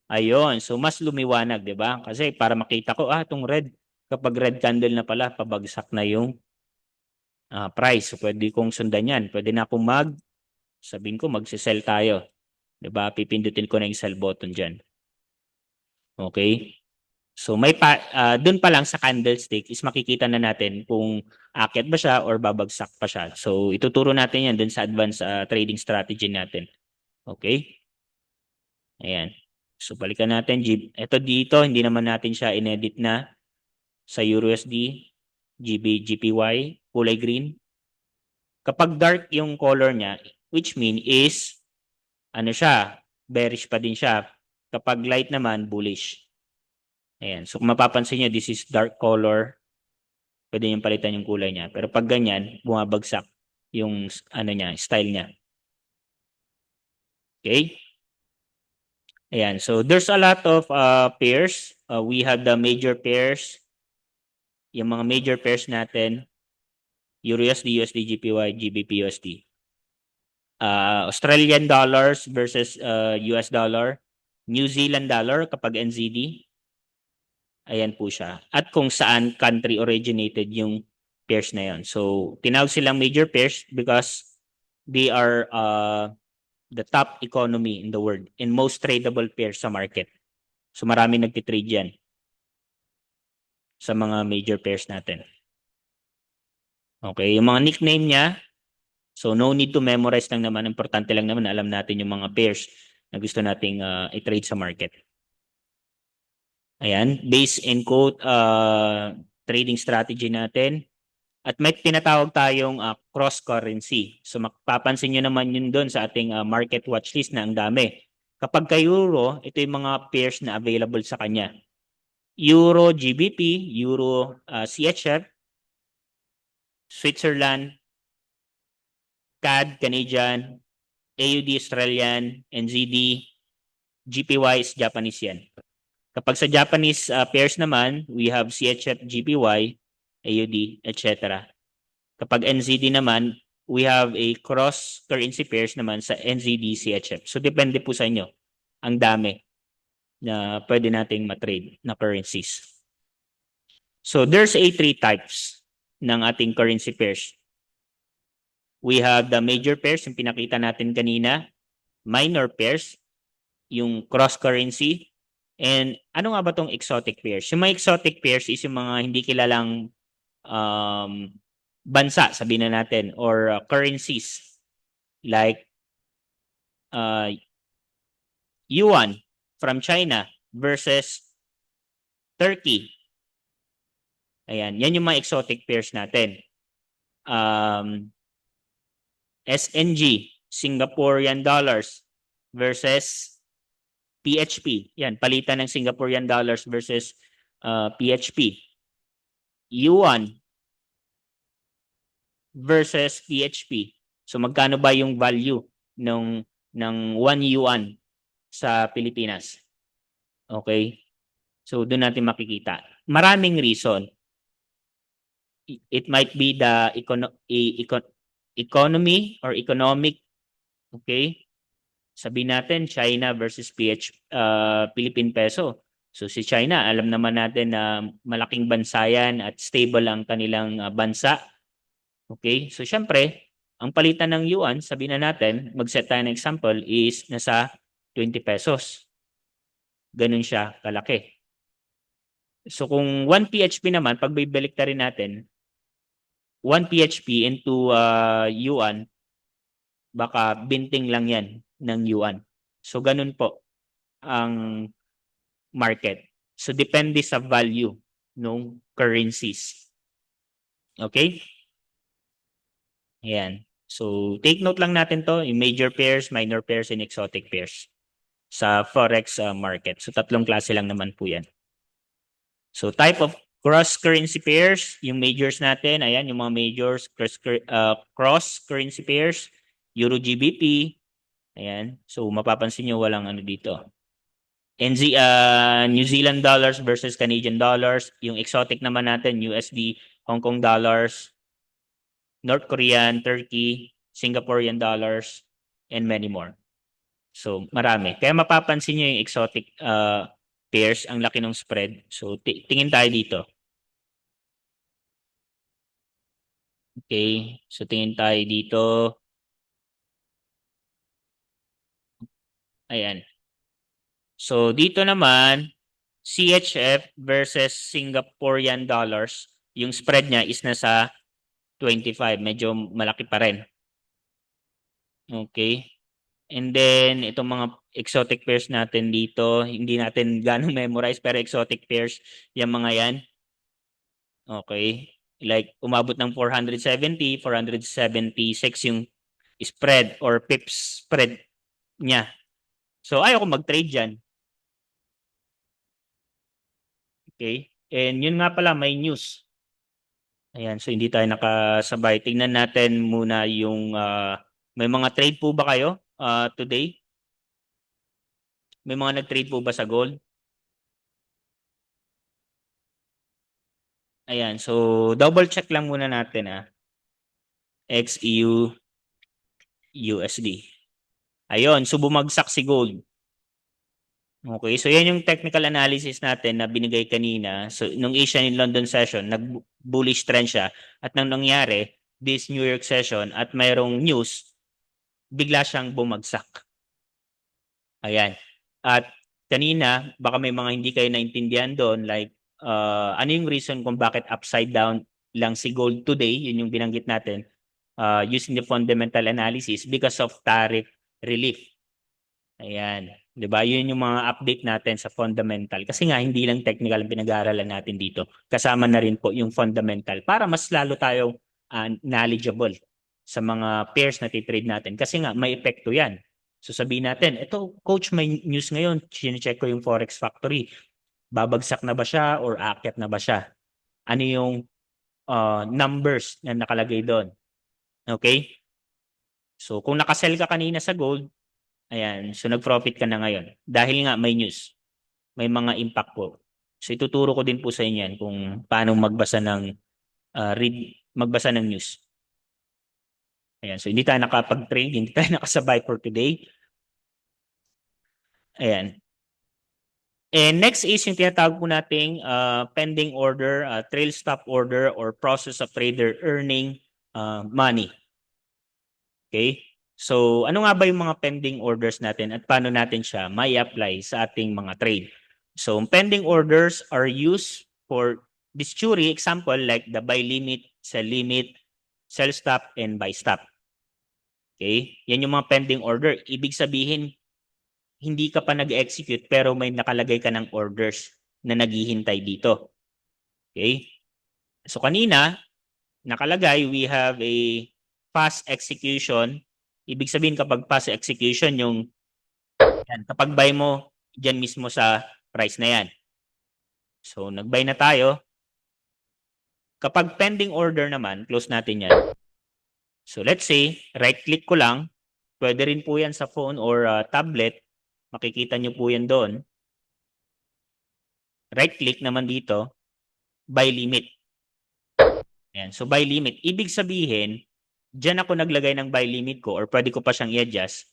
Ayun. So, mas lumiwanag, di ba? Kasi para makita ko, itong red, Kapag red candle na pala, pabagsak na yung price. So, pwede kong sundan yan. Pwede na akong sabihin ko, magsisell tayo. Diba? Pipindutin ko na yung sell button dyan. Okay? So, dun pa lang sa candlestick is makikita na natin kung aakyat ba siya or babagsak pa siya. So, ituturo natin yan dun sa advanced trading strategy natin. Okay? Ayan. So, balikan natin. Ito dito, hindi naman natin siya inedit na sa EURUSD, GPY, kulay green. Kapag dark yung color niya, which mean is, bearish pa din siya. Kapag light naman, bullish. Ayan. So, kung mapapansin nyo, this is dark color. Pwede nyo palitan yung kulay niya. Pero pag ganyan, bumabagsak yung style niya. Okay? Ayan. So, there's a lot of pairs. We have the major pairs. Yung mga major pairs natin, EURUSD, USD, GPY, GBP, USD. Australian dollars versus US dollar. New Zealand dollar kapag NZD. Ayan po siya. At kung saan country originated yung pairs na yon. So, tinawag silang major pairs because they are the top economy in the world and most tradable pairs sa market. So, marami nagtitrade yan sa mga major pairs natin. Okay, yung mga nickname niya, so no need to memorize lang naman. Importante lang naman na alam natin yung mga pairs na gusto nating i-trade sa market. Ayan, base and quote trading strategy natin. At may tinatawag tayong cross-currency. So mapapansin nyo naman yun doon sa ating market watch list na ang dami. Kapag ka-euro, ito yung mga pairs na available sa kanya. Euro GBP, Euro CHF, Switzerland, CAD Canadian, AUD Australian, NZD, GPY is Japanese yen. Kapag sa Japanese pairs naman, we have CHF GPY, AUD, etc. Kapag NZD naman, we have a cross currency pairs naman sa NZD CHF. So depende po sa inyo. Ang dami na pwede nating matrade na currencies. So there's three types ng ating currency pairs. We have the major pairs, yung pinakita natin kanina, minor pairs, yung cross currency, and ano nga ba tong exotic pairs? Yung mga exotic pairs is yung mga hindi kilalang bansa, sabihin na natin, or currencies like yuan from China versus Turkey. Ayan, yan yung mga exotic pairs natin. SNG, Singaporean dollars versus PHP. Yan, palitan ng Singaporean dollars versus PHP. Yuan versus PHP. So magkano ba yung value ng 1 yuan sa Pilipinas? Okay? So doon natin makikita. Maraming reason. It might be the economy or economic. Okay? Sabihin natin China versus Philippine peso. So si China, alam naman natin na malaking bansa yan at stable ang kanilang bansa. Okay? So syempre, ang palitan ng yuan, sabihin na natin, mag-set tayo ng example, is nasa 20 pesos. Ganun siya kalaki. So kung 1 PHP naman, pag bibalik rin natin, 1 PHP into yuan, baka binting lang yan ng yuan. So ganun po ang market. So depende sa value ng currencies. Okay? Ayan. So take note lang natin to, yung major pairs, minor pairs, and exotic pairs sa forex market. So tatlong klase lang naman po yan. So type of cross-currency pairs, yung majors natin, ayan, yung mga majors, cross-currency pairs, Euro GBP, ayan. So mapapansin nyo walang ano dito. New Zealand dollars versus Canadian dollars, yung exotic naman natin, USD, Hong Kong dollars, North Korean, Turkey, Singaporean dollars, and many more. So marami. Kaya mapapansin nyo yung exotic pairs, ang laki ng spread. So tingin tayo dito. Okay, so tingin tayo dito. Ayan. So dito naman, CHF versus Singaporean dollars, yung spread niya is nasa 25. Medyo malaki pa rin. Okay. And then, itong mga exotic pairs natin dito, hindi natin ganong memorize, pero exotic pairs, yung mga yan. Okay. Like, umabot ng 470, 476 yung spread or pips spread niya. So, ayaw ko mag-trade dyan. Okay. And yun nga pala, may news. Ayan, so hindi tayo nakasabay. Tingnan natin muna yung, may mga trade po ba kayo today? May mga nag-trade po ba sa gold? Ayan, so double check lang muna natin XEU USD. Ayun, so bumagsak si gold. Okay, so yan yung technical analysis natin na binigay kanina. So nung Asian in London session, nag-bullish trend siya. At nang nangyari, this New York session at mayroong news, bigla siyang bumagsak. Ayan. At kanina, baka may mga hindi kayo naintindihan doon, like ano yung reason kung bakit upside down lang si gold today, yun yung binanggit natin, using the fundamental analysis because of tariff relief. Ayan. 'Di ba? Yun yung mga update natin sa fundamental. Kasi nga, hindi lang technical ang pinag-aaralan natin dito. Kasama na rin po yung fundamental para mas lalo tayong knowledgeable sa mga pairs na titrade natin. Kasi nga, may epekto yan. So sabihin natin, ito, coach, may news ngayon. Sine-check ko yung Forex Factory. Babagsak na ba siya or aakyat na ba siya? Ano yung numbers na nakalagay doon? Okay? So kung nakasell ka kanina sa gold, ayan, so nag-profit ka na ngayon. Dahil nga may news, may mga impact po. So ituturo ko din po sa inyo yan kung paano magbasa ng magbasa ng news. Ayan, so hindi tayo nakapag-trade, hindi tayo nakasabay for today. Ayan. And next is yung tinatawag po nating pending order, trail stop order, or process of trader earning money. Okay? So, ano nga ba yung mga pending orders natin at paano natin siya may apply sa ating mga trade? So, pending orders are used for this theory, example like the buy limit, sell stop, and buy stop. Okay? Yan yung mga pending order. Ibig sabihin, hindi ka pa nag-execute pero may nakalagay ka ng orders na naghihintay dito. Okay? So, kanina, nakalagay, we have a fast execution. Ibig sabihin kapag fast execution, yung yan, kapag buy mo dyan mismo sa price na yan. So, nag-buy na tayo. Kapag pending order naman, close natin yan. So, let's say, right-click ko lang. Pwede rin po yan sa phone or tablet. Makikita nyo po yan doon. Right-click naman dito, buy limit. Ayan. So, buy limit. Ibig sabihin, dyan ako naglagay ng buy limit ko or pwede ko pa siyang i-adjust.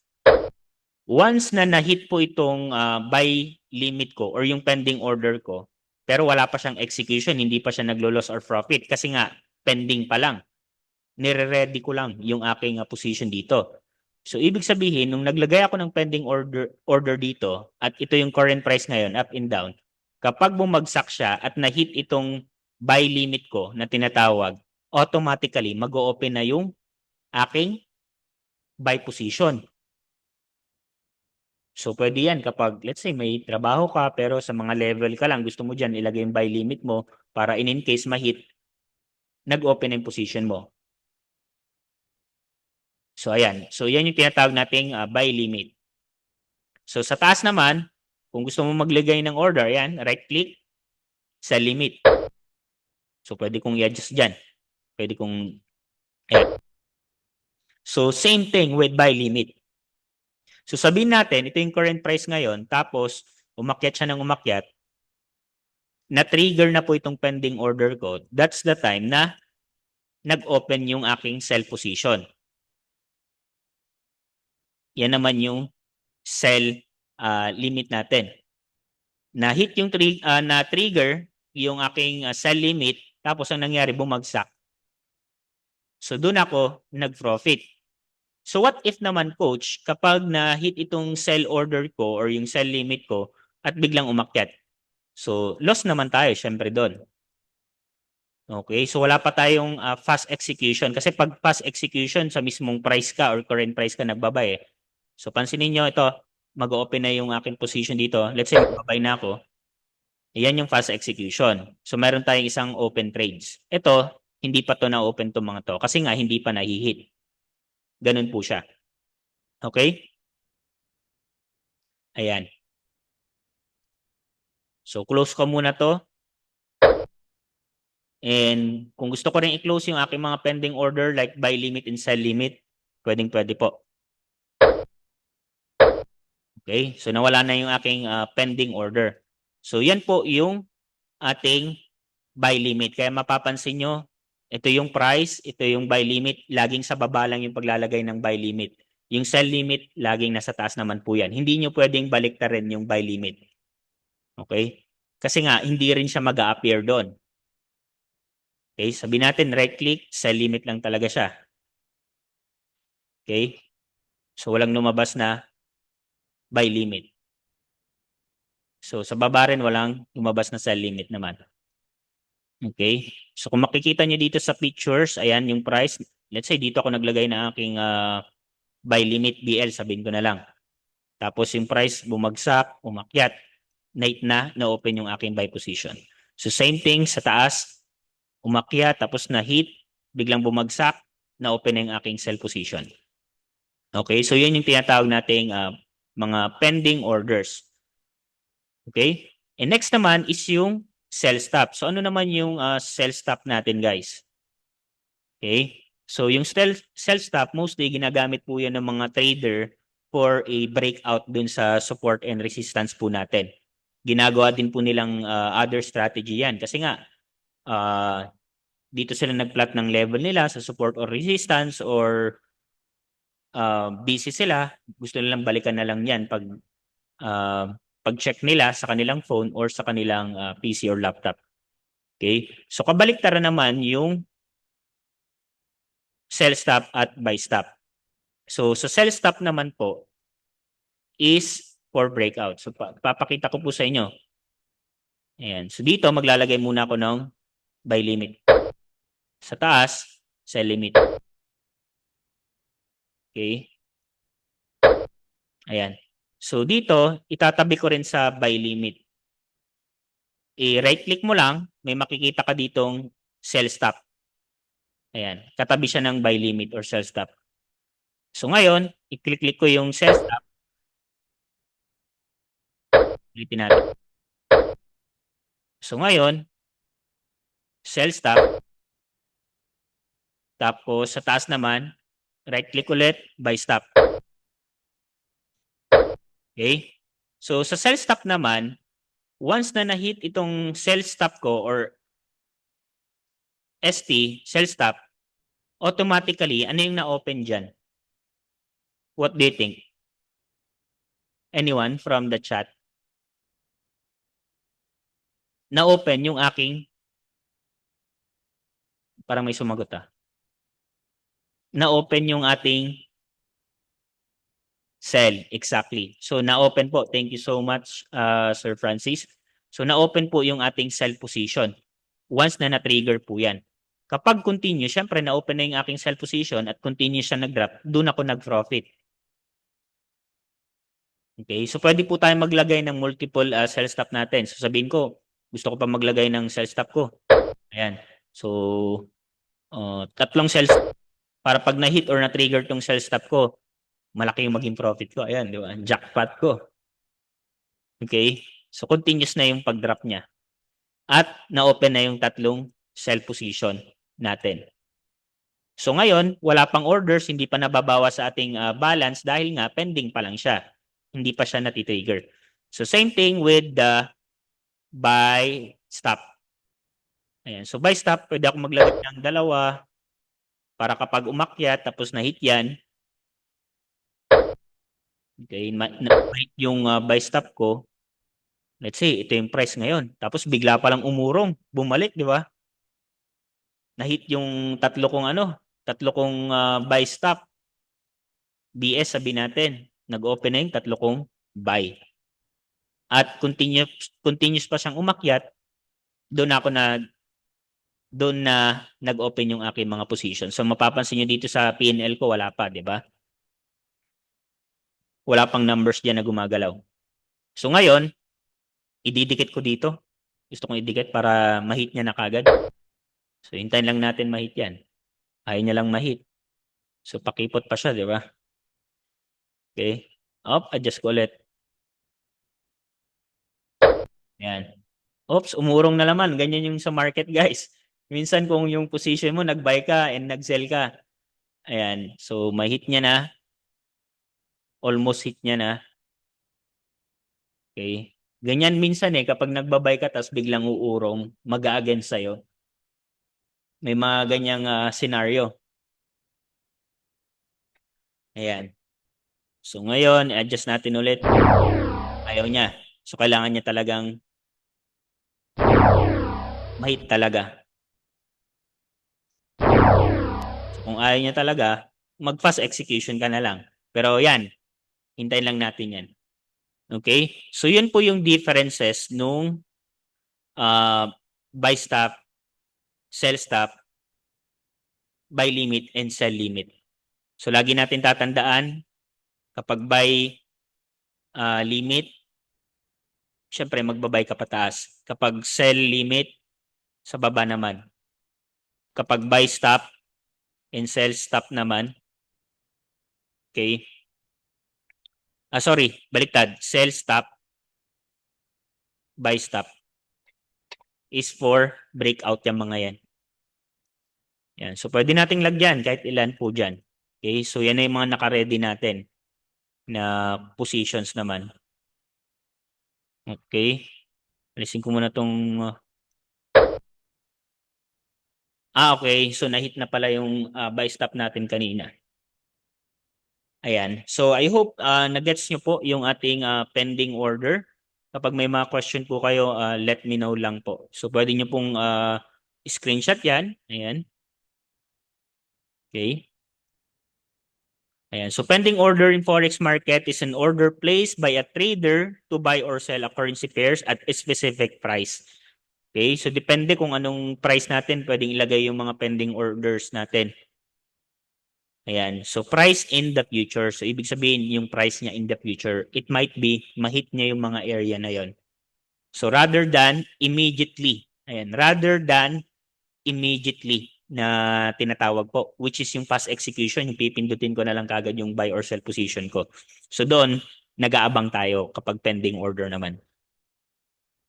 Once na na-hit po itong buy limit ko or yung pending order ko, pero wala pa siyang execution, hindi pa siya naglo-loss or profit kasi nga pending pa lang. Nire-ready ko lang yung aking position dito. So, ibig sabihin, nung naglagay ako ng pending order dito at ito yung current price ngayon, up and down, kapag bumagsak siya at na-hit itong buy limit ko na tinatawag, automatically mag-o-open na yung aking buy position. So, pwede yan kapag, let's say, may trabaho ka pero sa mga level ka lang, gusto mo dyan ilagay yung buy limit mo para in case ma-hit, nag-open yung position mo. So, ayan. So, yan yung tinatawag nating buy limit. So, sa taas naman, kung gusto mo maglagay ng order, ayan, right-click sa limit. So, pwede kong i-adjust dyan. Pwede kong, ayan. So, same thing with buy limit. So, sabihin natin, ito yung current price ngayon, tapos, umakyat siya ng umakyat, na-trigger na po itong pending order ko, that's the time na nag-open yung aking sell position. Yan naman yung sell limit natin. Na-hit yung na-trigger yung aking sell limit, tapos ang nangyari, bumagsak. So doon ako nag-profit. So what if naman coach, kapag na-hit itong sell order ko or yung sell limit ko at biglang umakyat? So loss naman tayo syempre doon. Okay, so wala pa tayong fast execution kasi pag fast execution sa mismong price ka or current price ka nagbabay eh. So pansinin nyo ito, mag-open na yung aking position dito. Let's say magbabay na ako. Ayan yung fast execution. So meron tayong isang open trades. Ito, hindi pa to na-open to mga to kasi nga hindi pa nahihit. Ganun po siya. Okay? Ayan. So close ko muna to. And kung gusto ko rin i-close yung aking mga pending order like buy limit and sell limit, pwedeng-pwede po. Okay? So nawala na yung aking pending order. So yan po yung ating buy limit. Kaya mapapansin nyo, ito yung price, ito yung buy limit, laging sa baba lang yung paglalagay ng buy limit. Yung sell limit, laging nasa taas naman po yan. Hindi nyo pwedeng baliktarin yung buy limit. Okay? Kasi nga, hindi rin siya mag-a-appear doon. Okay? Sabihin natin, right-click, sell limit lang talaga siya. Okay? So, walang lumabas na buy limit. So, sa baba rin, walang lumabas na sell limit naman. Okay? So, kung makikita nyo dito sa pictures, ayan yung price. Let's say, dito ako naglagay na aking buy limit BL, sabihin ko na lang. Tapos yung price bumagsak, umakyat, night na-open yung aking buy position. So same thing sa taas, umakyat, tapos na-hit, biglang bumagsak, na-open na yung aking sell position. Okay, so yun yung tinatawag nating mga pending orders. Okay, and next naman is yung sell stop. So ano naman yung sell stop natin guys? Okay, so yung sell stop, mostly ginagamit po yan ng mga trader for a breakout dun sa support and resistance po natin. Ginagawa din po nilang other strategy yan. Kasi nga, dito sila nag-plot ng level nila sa support or resistance or busy sila. Gusto nilang balikan na lang yan pag-check nila sa kanilang phone or sa kanilang PC or laptop. Okay? So, kabaliktaran naman yung sell stop at buy stop. So, sa sell stop naman po is for breakout. So, papakita ko po sa inyo. Ayan. So, dito maglalagay muna ako ng buy limit. Sa taas, sell limit. Okay? Ayan. So, dito, itatabi ko rin sa buy limit. I-right click mo lang, may makikita ka ditong sell stop. Ayan. Katabi siya ng buy limit or sell stop. So, ngayon, i-click ko yung sell stop. Ulitin natin. So, ngayon, sell stop. Tapos, sa taas naman, right-click ulit, buy stop. Okay? So, sa sell stop naman, once na na-hit itong sell stop ko or ST, sell stop, automatically, ano yung na-open dyan? What do you think? Anyone from the chat? Na-open yung aking, parang may sumagot na-open yung ating sell, exactly. So, na-open po. Thank you so much, Sir Francis. So, na-open po yung ating sell position. Once na na-trigger po yan. Kapag continue, syempre na-open na yung aking sell position at continue siya nag-drop, doon ako nag-profit. Okay, so pwede po tayo maglagay ng multiple sell stop natin. So sabihin ko, gusto ko pa maglagay ng sell stop ko. Ayan. So, tatlong sell stop. Para pag na-hit or na-trigger tong sell stop ko, malaki yung maging profit ko. Ayan, di ba? Jackpot ko. Okay? So, continuous na yung pag-drop niya. At na-open na yung tatlong sell position natin. So, ngayon, wala pang orders, hindi pa nababawa sa ating balance dahil nga pending pa lang siya. Hindi pa siya natitrigger. So, same thing with the buy stop. Ayan. So, buy stop, pwede ako maglagay ng dalawa para kapag umakyat tapos na-hit yan. Okay, na-hit yung buy stop ko. Let's say, ito yung price ngayon. Tapos bigla pa lang umurong, bumalik, di ba? Na-hit yung tatlo tatlo kong buy stop. BS sabi natin. Nag-open na yung tatlo kong buy. At continuous pa siyang umakyat, doon na nag-open yung aking mga position. So mapapansin nyo dito sa P&L ko, wala pa, di ba? Wala pang numbers diyan na gumagalaw. So ngayon, ididikit ko dito. Gusto kong idikit para ma-hit niya na kagad. So hintayin lang natin ma-hit yan. Ayaw niya lang ma-hit. So pakipot pa siya, di ba? Okay. Adjust ko ulit. Yan. Oops, umurong na naman. Ganyan yung sa market, guys. Minsan kung yung position mo, nag-buy ka and nag-sell ka. Ayan. So, ma-hit niya na. Almost hit niya na. Okay. Ganyan minsan kapag nagbabay ka tapos biglang uurong, mag-a-against sa'yo. May mga ganyang scenario. Ayan. So, ngayon, adjust natin ulit. Ayaw niya. So, kailangan niya talagang ma-hit talaga. So, kung ayaw niya talaga, mag-fast execution ka na lang. Pero yan, hintayin lang natin yan. Okay? So, yun po yung differences nung buy stop, sell stop, buy limit, and sell limit. So, lagi natin tatandaan, kapag buy limit, syempre magbabay ka pataas. Kapag sell limit, sa baba naman. Kapag buy stop and sell stop naman, okay? Sorry, baliktad. Sell stop, buy stop is for breakout yung mga yan. Yan. So, pwede nating lagyan kahit ilan po dyan. Okay? So, yan na yung mga naka-ready natin na positions naman. Okay? Alisin ko muna itong... okay. So, na-hit na pala yung buy stop natin kanina. Ayan. So, I hope na-gets nyo po yung ating pending order. Kapag may mga question po kayo, let me know lang po. So, pwede nyo pong screenshot yan. Ayan. Okay. Ayan. So, pending order in Forex market is an order placed by a trader to buy or sell a currency pairs at a specific price. Okay. So, depende kung anong price natin, pwedeng ilagay yung mga pending orders natin. Ayan. So, price in the future. So, ibig sabihin yung price niya in the future. It might be, ma-hit niya yung mga area na yon. So, rather than immediately. Ayan. Rather than immediately na tinatawag po, which is yung fast execution, yung pipindutin ko na lang kagad yung buy or sell position ko. So doon, nag-aabang tayo kapag pending order naman.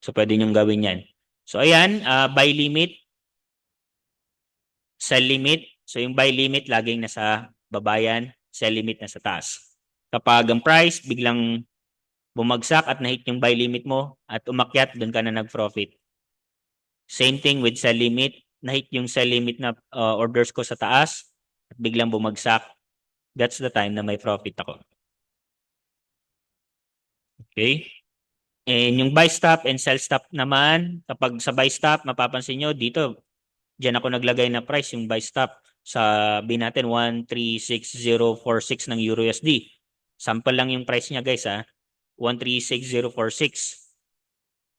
So pwede nyong gawin yan. So ayan, buy limit, sell limit. So yung buy limit, laging nasa baba yan, sell limit nasa taas. Kapag ang price biglang bumagsak at na-hit yung buy limit mo at umakyat, doon ka na nag-profit. Same thing with sell limit. Na-hit yung sell limit na orders ko sa taas at biglang bumagsak. That's the time na may profit ako. Okay? And yung buy stop and sell stop naman, kapag sa buy stop, mapapansin nyo dito, dyan ako naglagay na price yung buy stop. Sabi natin 136046 ng EURUSD. Sample lang yung price niya guys 136046.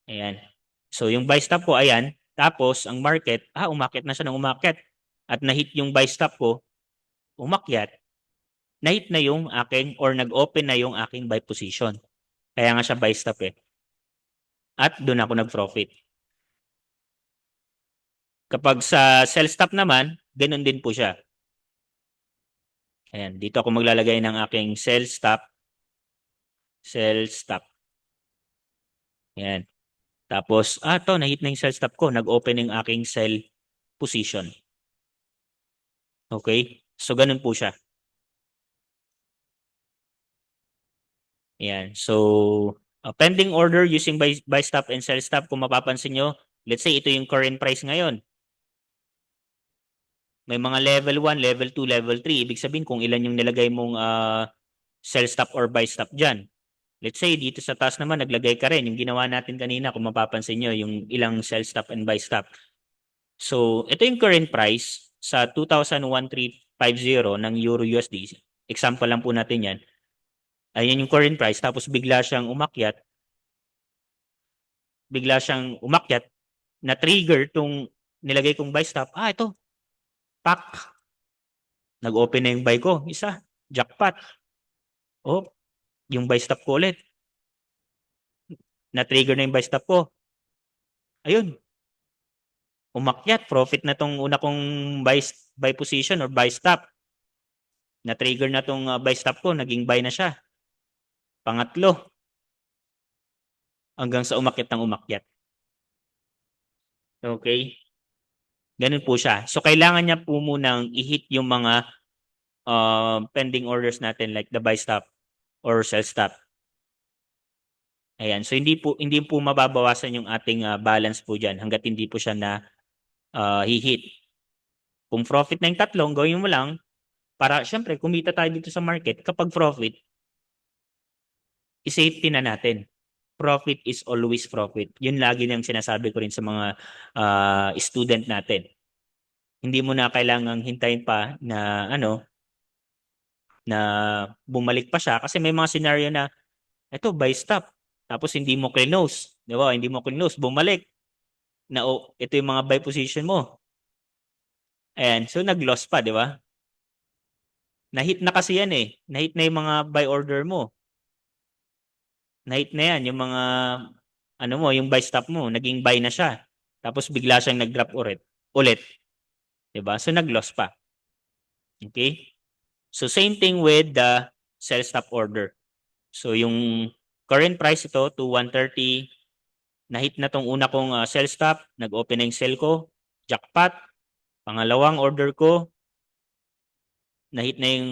Ayan. So yung buy stop ko, ayan. Tapos, ang market, umakyat na siya ng umakyat. At na-hit yung buy stop ko, umakyat. Na-hit na yung aking, or nag-open na yung aking buy position. Kaya nga siya buy stop At doon ako nag-profit. Kapag sa sell stop naman, ganun din po siya. Ayan, dito ako maglalagay ng aking sell stop. Sell stop. Ayan. Tapos, na-hit na yung sell stop ko. Nag-open yung aking sell position. Okay? So, ganun po siya. Ayan. So, pending order using buy stop and sell stop. Kung mapapansin nyo, let's say ito yung current price ngayon. May mga level 1, level 2, level 3. Ibig sabihin kung ilan yung nilagay mong sell stop or buy stop dyan. Let's say, dito sa taas naman, naglagay ka rin. Yung ginawa natin kanina, kung mapapansin nyo, yung ilang sell stop and buy stop. So, ito yung current price sa 2,135 ng Euro USD. Example lang po natin yan. Ayan yung current price. Tapos bigla siyang umakyat. Na-trigger tong nilagay kong buy stop. Ito. Pak. Nag-open na yung buy ko. Isa. Jackpot. Oh, yung buy stop ko ulit. Na-trigger na yung buy stop ko. Ayun. Umakyat. Profit na tong una kong buy position or buy stop. Na-trigger na tong buy stop ko. Naging buy na siya. Pangatlo. Hanggang sa umakyat ng umakyat. Okay? Ganun po siya. So, kailangan niya po munang i-hit yung mga pending orders natin like the buy stop or sell stop. Ayan. So, hindi po mababawasan yung ating balance po dyan hanggat hindi po siya na hihit. Kung profit na yung tatlong, gawin mo lang para, syempre, kumita tayo dito sa market. Kapag profit, i-safety na natin. Profit is always profit. Yun lagi nang sinasabi ko rin sa mga student natin. Hindi mo na kailangang hintayin pa na na bumalik pa siya kasi may mga scenario na ito buy stop tapos hindi mo close, 'di ba? Hindi mo close, bumalik. Na ito yung mga buy position mo. Ayan, so nag-loss pa, 'di ba? Na-hit na kasi yan eh. Na-hit na yung mga buy order mo. Na-hit na yan yung mga yung buy stop mo, naging buy na siya. Tapos bigla siyang nag-drop ulit. 'Di ba? So nag-loss pa. Okay? So same thing with the sell stop order. So yung current price ito to 130, na-hit na tong una kong sell stop, nag-open na yung sell ko, jackpot. Pangalawang order ko, na-hit na yung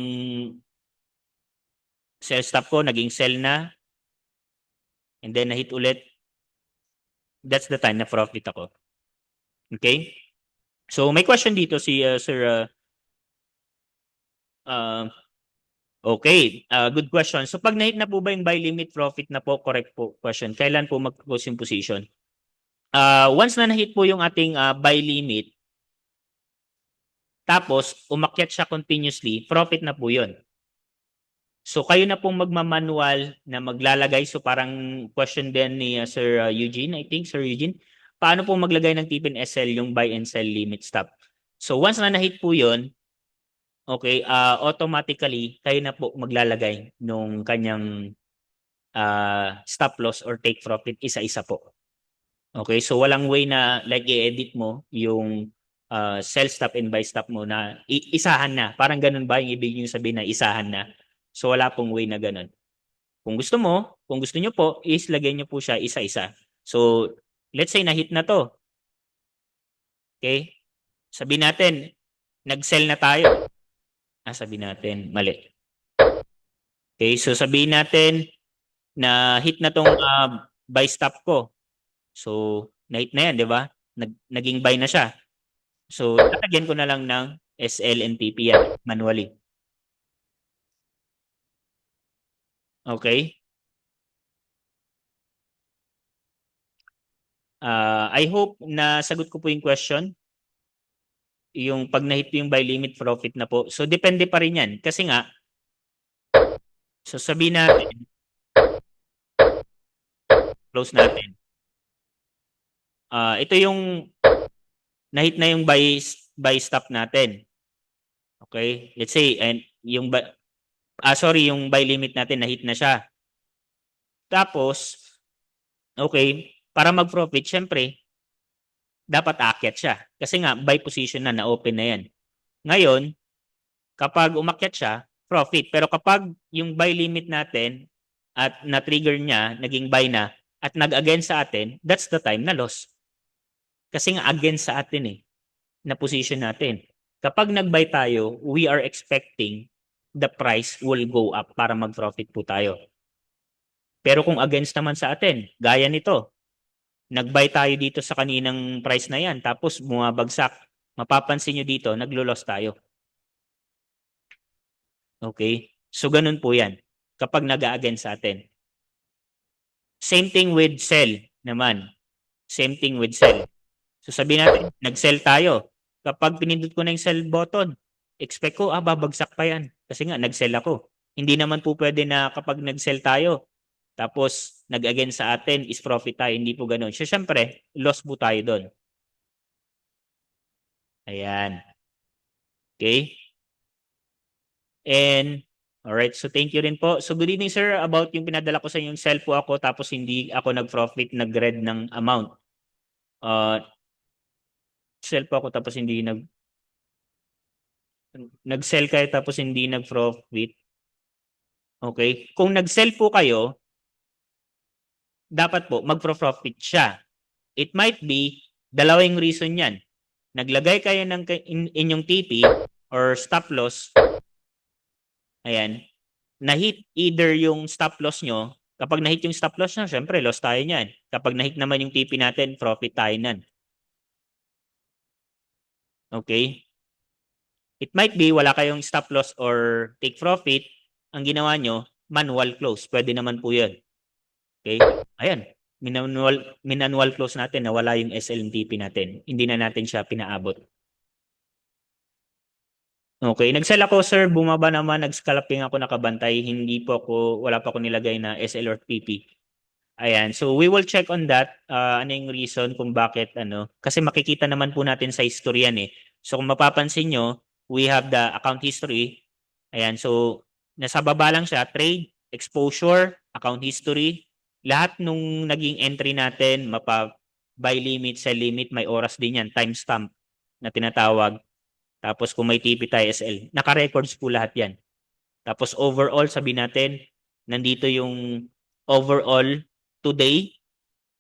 sell stop ko, naging sell na. And then na-hit ulit. That's the time na profit ako. Okay? So may question dito si Sir okay, good question. So pag na-hit na po ba yung buy limit profit na po, correct po question. Kailan po mag-close yung position? Once na na-hit po yung ating buy limit, tapos umakyat siya continuously, profit na po yun. So kayo na pong magmamanual na maglalagay. So parang question din ni Sir Eugene, I think, Sir Eugene. Paano po maglagay ng TIPIN SL yung buy and sell limit stop? So once na na-hit po yun, okay, automatically, kayo na po maglalagay nung kanyang stop loss or take profit isa-isa po. Okay, so walang way na like i-edit mo yung sell stop and buy stop mo na isahan na. Parang ganun ba yung ibig yung sabihin na isahan na? So wala pong way na ganun. Kung gusto nyo po, is lagay nyo po siya isa-isa. So let's say na-hit na to. Okay? Sabihin natin, nag-sell na tayo. Sabihin natin, mali. Okay, so sabihin natin na hit na tong buy stop ko. So, na-hit na yan, di ba? Naging buy na siya. So, lalagyan ko na lang ng SL and TP yan manually. Okay? I hope na sagot ko po yung question. Yung pag na-hit yung buy limit profit na po. So, depende pa rin yan. Kasi nga, so sabihin natin, close natin. Ito yung na-hit na yung buy stop natin. Okay? Let's say, and yung yung buy limit natin na-hit na siya. Tapos, okay, para mag-profit, syempre, dapat aakyat siya. Kasi nga, buy position na-open na yan. Ngayon, kapag umakyat siya, profit. Pero kapag yung buy limit natin at na-trigger niya, naging buy na, at nag-against sa atin, that's the time na loss. Kasi nga against sa atin na position natin. Kapag nag-buy tayo, we are expecting the price will go up para mag-profit po tayo. Pero kung against naman sa atin, gaya nito, nag-buy tayo dito sa kaninang price na yan, tapos bumabagsak, mapapansin nyo dito, naglo-loss tayo. Okay? So, ganun po yan kapag nag-against sa atin. Same thing with sell naman. Same thing with sell. So, sabihin natin, nag-sell tayo. Kapag pinindot ko na yung sell button, expect ko, babagsak pa yan. Kasi nga, nag-sell ako. Hindi naman po pwede na kapag nag-sell tayo, tapos nag-again sa atin is profit tayo. Hindi po ganun. So, syempre, loss po tayo doon. Ayan. Okay? And, alright. So, thank you rin po. So, good evening, sir. About yung pinadala ko sa inyong sell po ako, tapos hindi ako nag-profit, nag-read ng amount. Sell po ako, tapos hindi nag-sell kayo, tapos hindi nag-profit. Okay? Kung nag-sell po kayo, dapat po mag-profit siya. It might be dalawang reason yan. Naglagay kayo ng inyong TP or stop loss. Ayan. Na-hit either yung stop loss nyo. Kapag na-hit yung stop loss nyo, syempre loss tayo niyan. Kapag na-hit naman yung TP natin, profit tayo nan. Okay? It might be wala kayong stop loss or take profit. Ang ginawa nyo, manual close. Pwede naman po yun. Okay? Ayan. Minanual close natin na wala yung SLNTP natin. Hindi na natin siya pinaabot. Okay. Nag-sell ako, sir. Bumaba naman. Nag-scalping ako nakabantay. Wala pa ako nilagay na SL or TP. Ayan. So, we will check on that. Ano yung reason kung bakit, Kasi makikita naman po natin sa history yan eh. So, kung mapapansin nyo, we have the account history. Ayan. So, nasa baba lang siya. Trade, exposure, account history. Lahat nung naging entry natin, buy limit, sell limit, may oras din yan. Timestamp na tinatawag. Tapos, kung may TP tayo SL, naka-records po lahat yan. Tapos, overall, sabi natin, nandito yung overall today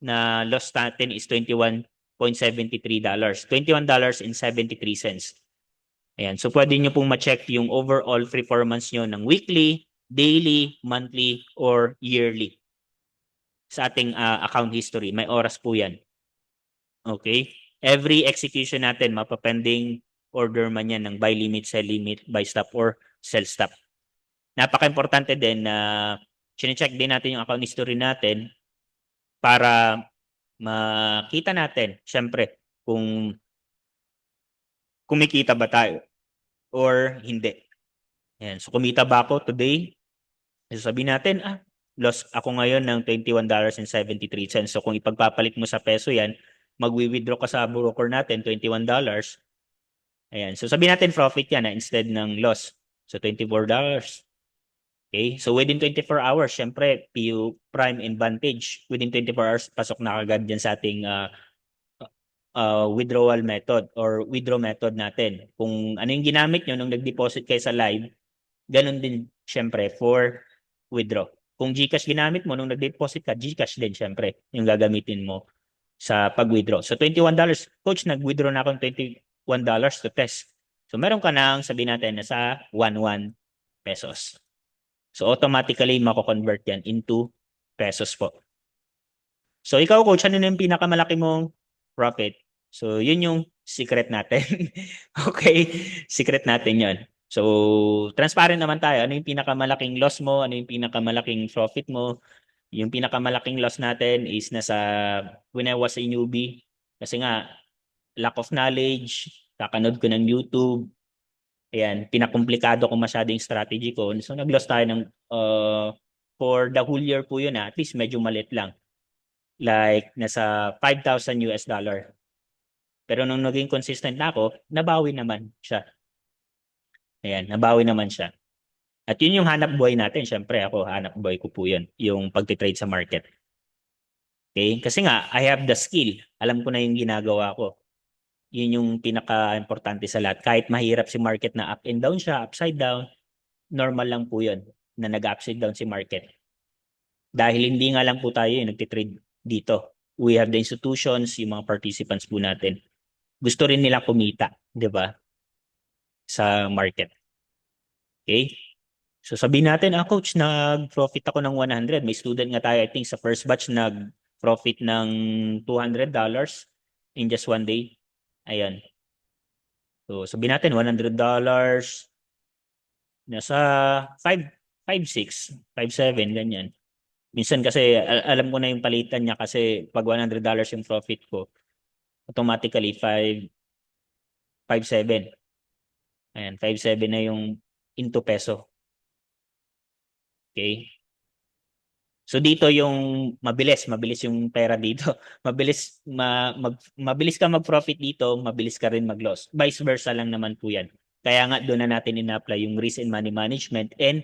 na loss natin is $21.73. $21.73. Ayan. So, pwede nyo pong ma-check yung overall performance nyo ng weekly, daily, monthly, or yearly sa ating account history. May oras po yan. Okay? Every execution natin, mapapending order man yan ng buy limit, sell limit, buy stop, or sell stop. Napaka-importante din na chine-check din natin yung account history natin para makita natin, syempre, kung kumikita ba tayo or hindi. Ayan. So, kumita ba ako today? So, sabihin natin, loss ako ngayon ng $21.73. So, kung ipagpapalit mo sa peso yan, magwi-withdraw ka sa broker natin, $21. Ayan. So, sabihin natin profit yan instead ng loss. So, $24. Okay? So, within 24 hours, syempre, PU Prime and Vantage, within 24 hours, pasok na agad dyan sa ating withdrawal method or withdraw method natin. Kung ano yung ginamit nyo nung nag-deposit kayo sa live, ganun din, syempre, for withdraw. Kung GCash ginamit mo nung nag-deposit ka, GCash din, syempre, yung gagamitin mo sa pag-withdraw. So, $21. Coach, nag-withdraw na akong $21 to test. So, meron ka nang, sabihin natin, nasa 11 pesos. So, automatically, mako-convert yan into pesos po. So, ikaw, coach, ano yung pinakamalaki mong profit? So, yun yung secret natin. Okay? Secret natin yun. So, transparent naman tayo. Ano yung pinakamalaking loss mo? Ano yung pinakamalaking profit mo? Yung pinakamalaking loss natin is nasa when I was a newbie. Kasi nga, lack of knowledge, kakanood ko ng YouTube. Ayan, pinakomplikado ko masyado yung strategy ko. So, nag-loss tayo ng for the whole year po yun, at least medyo malit lang. Like, nasa $5,000. Pero nung naging consistent na ako, nabawi naman siya. Ayan, nabawi naman siya. At yun yung hanap buhay natin. Siyempre ako, hanap buhay ko po yun. Yung pagtitrade sa market. Okay? Kasi nga, I have the skill. Alam ko na yung ginagawa ko. Yun yung pinaka-importante sa lahat. Kahit mahirap si market na up and down siya, upside down, normal lang po yun na nag-upside down si market. Dahil hindi nga lang po tayo yung nagtitrade dito. We have the institutions, yung mga participants po natin. Gusto rin nila kumita, di ba? Sa market. Okay? So sabihin natin, coach, nag-profit ako ng 100. May student nga tayo, I think, sa first batch, nag-profit ng $200 in just one day. Ayan. So sabihin natin, $100, nasa 5.6, 5.7, ganyan. Minsan kasi, alam ko na yung palitan niya kasi pag $100 yung profit ko, automatically 5.7. Ayan, 5.7 na yung into peso. Okay? So dito yung mabilis yung pera dito. Mabilis ka mag-profit dito, mabilis ka rin mag-loss. Vice versa lang naman po 'yan. Kaya nga doon na natin ina-apply yung risk and money management and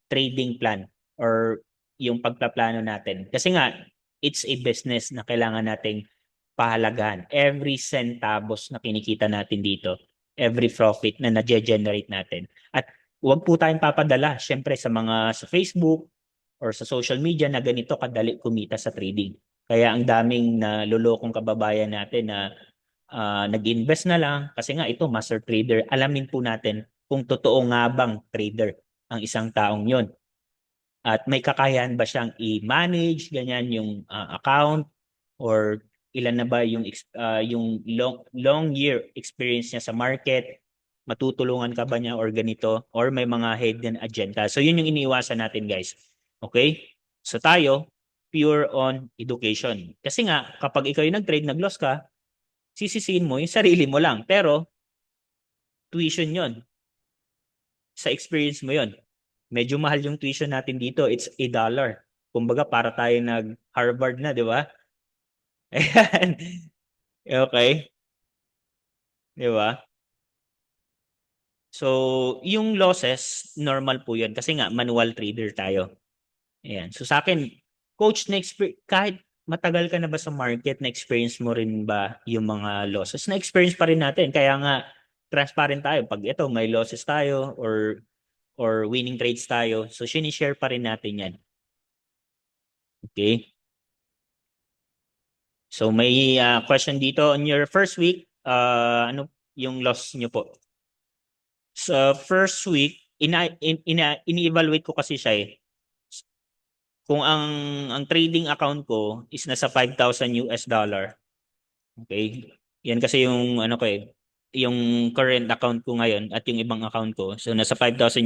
trading plan or yung pagpaplano natin. Kasi nga it's a business na kailangan nating pahalagahan. Every centavos na kinikita natin dito, every profit na na-generate natin. At huwag po tayong papadala, syempre sa Facebook or sa social media na ganito kadali kumita sa trading. Kaya ang daming nalolokong kababayan natin na nag-invest na lang kasi nga ito master trader. Alamin po natin kung totoo nga bang trader ang isang taong yon at may kakayahan ba siyang i-manage ganyan yung account or ilan na ba yung long year experience niya sa market, matutulungan ka ba niya or ganito or may mga hidden agenda. So yun yung iniiwasan natin, guys. Okay? So tayo pure on education. Kasi nga kapag ikaw yung nag-trade, nag-loss ka, sisisiin mo yung sarili mo lang. Pero tuition yon. Sa experience mo yon. Medyo mahal yung tuition natin dito. It's $1. Kumbaga para tayo nag-Harvard na, di ba? Ayan. Okay. Di ba? So, yung losses, normal po yun. Kasi nga, manual trader tayo. Ayan. So, sa akin, coach, kahit matagal ka na ba sa market, na-experience mo rin ba yung mga losses? Na-experience pa rin natin. Kaya nga, transparent tayo. Pag ito, may losses tayo or winning trades tayo. So, sinishare pa rin natin yan. Okay? So, may question dito. On your first week, ano yung loss nyo po? Sa first week, ini-evaluate ko kasi siya eh. Kung ang trading account ko is nasa $5,000. Okay? Yan kasi yung ano ko eh, yung current account ko ngayon at yung ibang account ko. So nasa $5,000.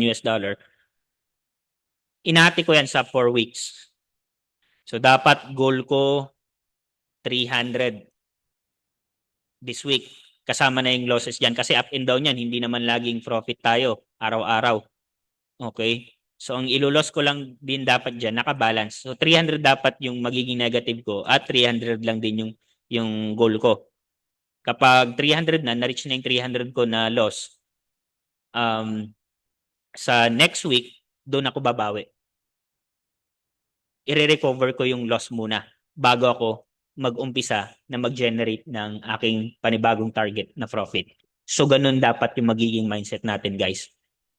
Inati ko yan sa 4 weeks. So dapat goal ko 300 this week. Kasama na yung losses dyan. Kasi up and down yan. Hindi naman laging profit tayo araw-araw. Okay? So, ang ilulos ko lang din dapat dyan, nakabalance. So, 300 dapat yung magiging negative ko at 300 lang din yung goal ko. Kapag 300 na-reach na yung 300 ko na loss, sa next week, doon ako babawi. I-recover ko yung loss muna bago ako mag-umpisa na mag-generate ng aking panibagong target na profit. So, ganun dapat yung magiging mindset natin, guys.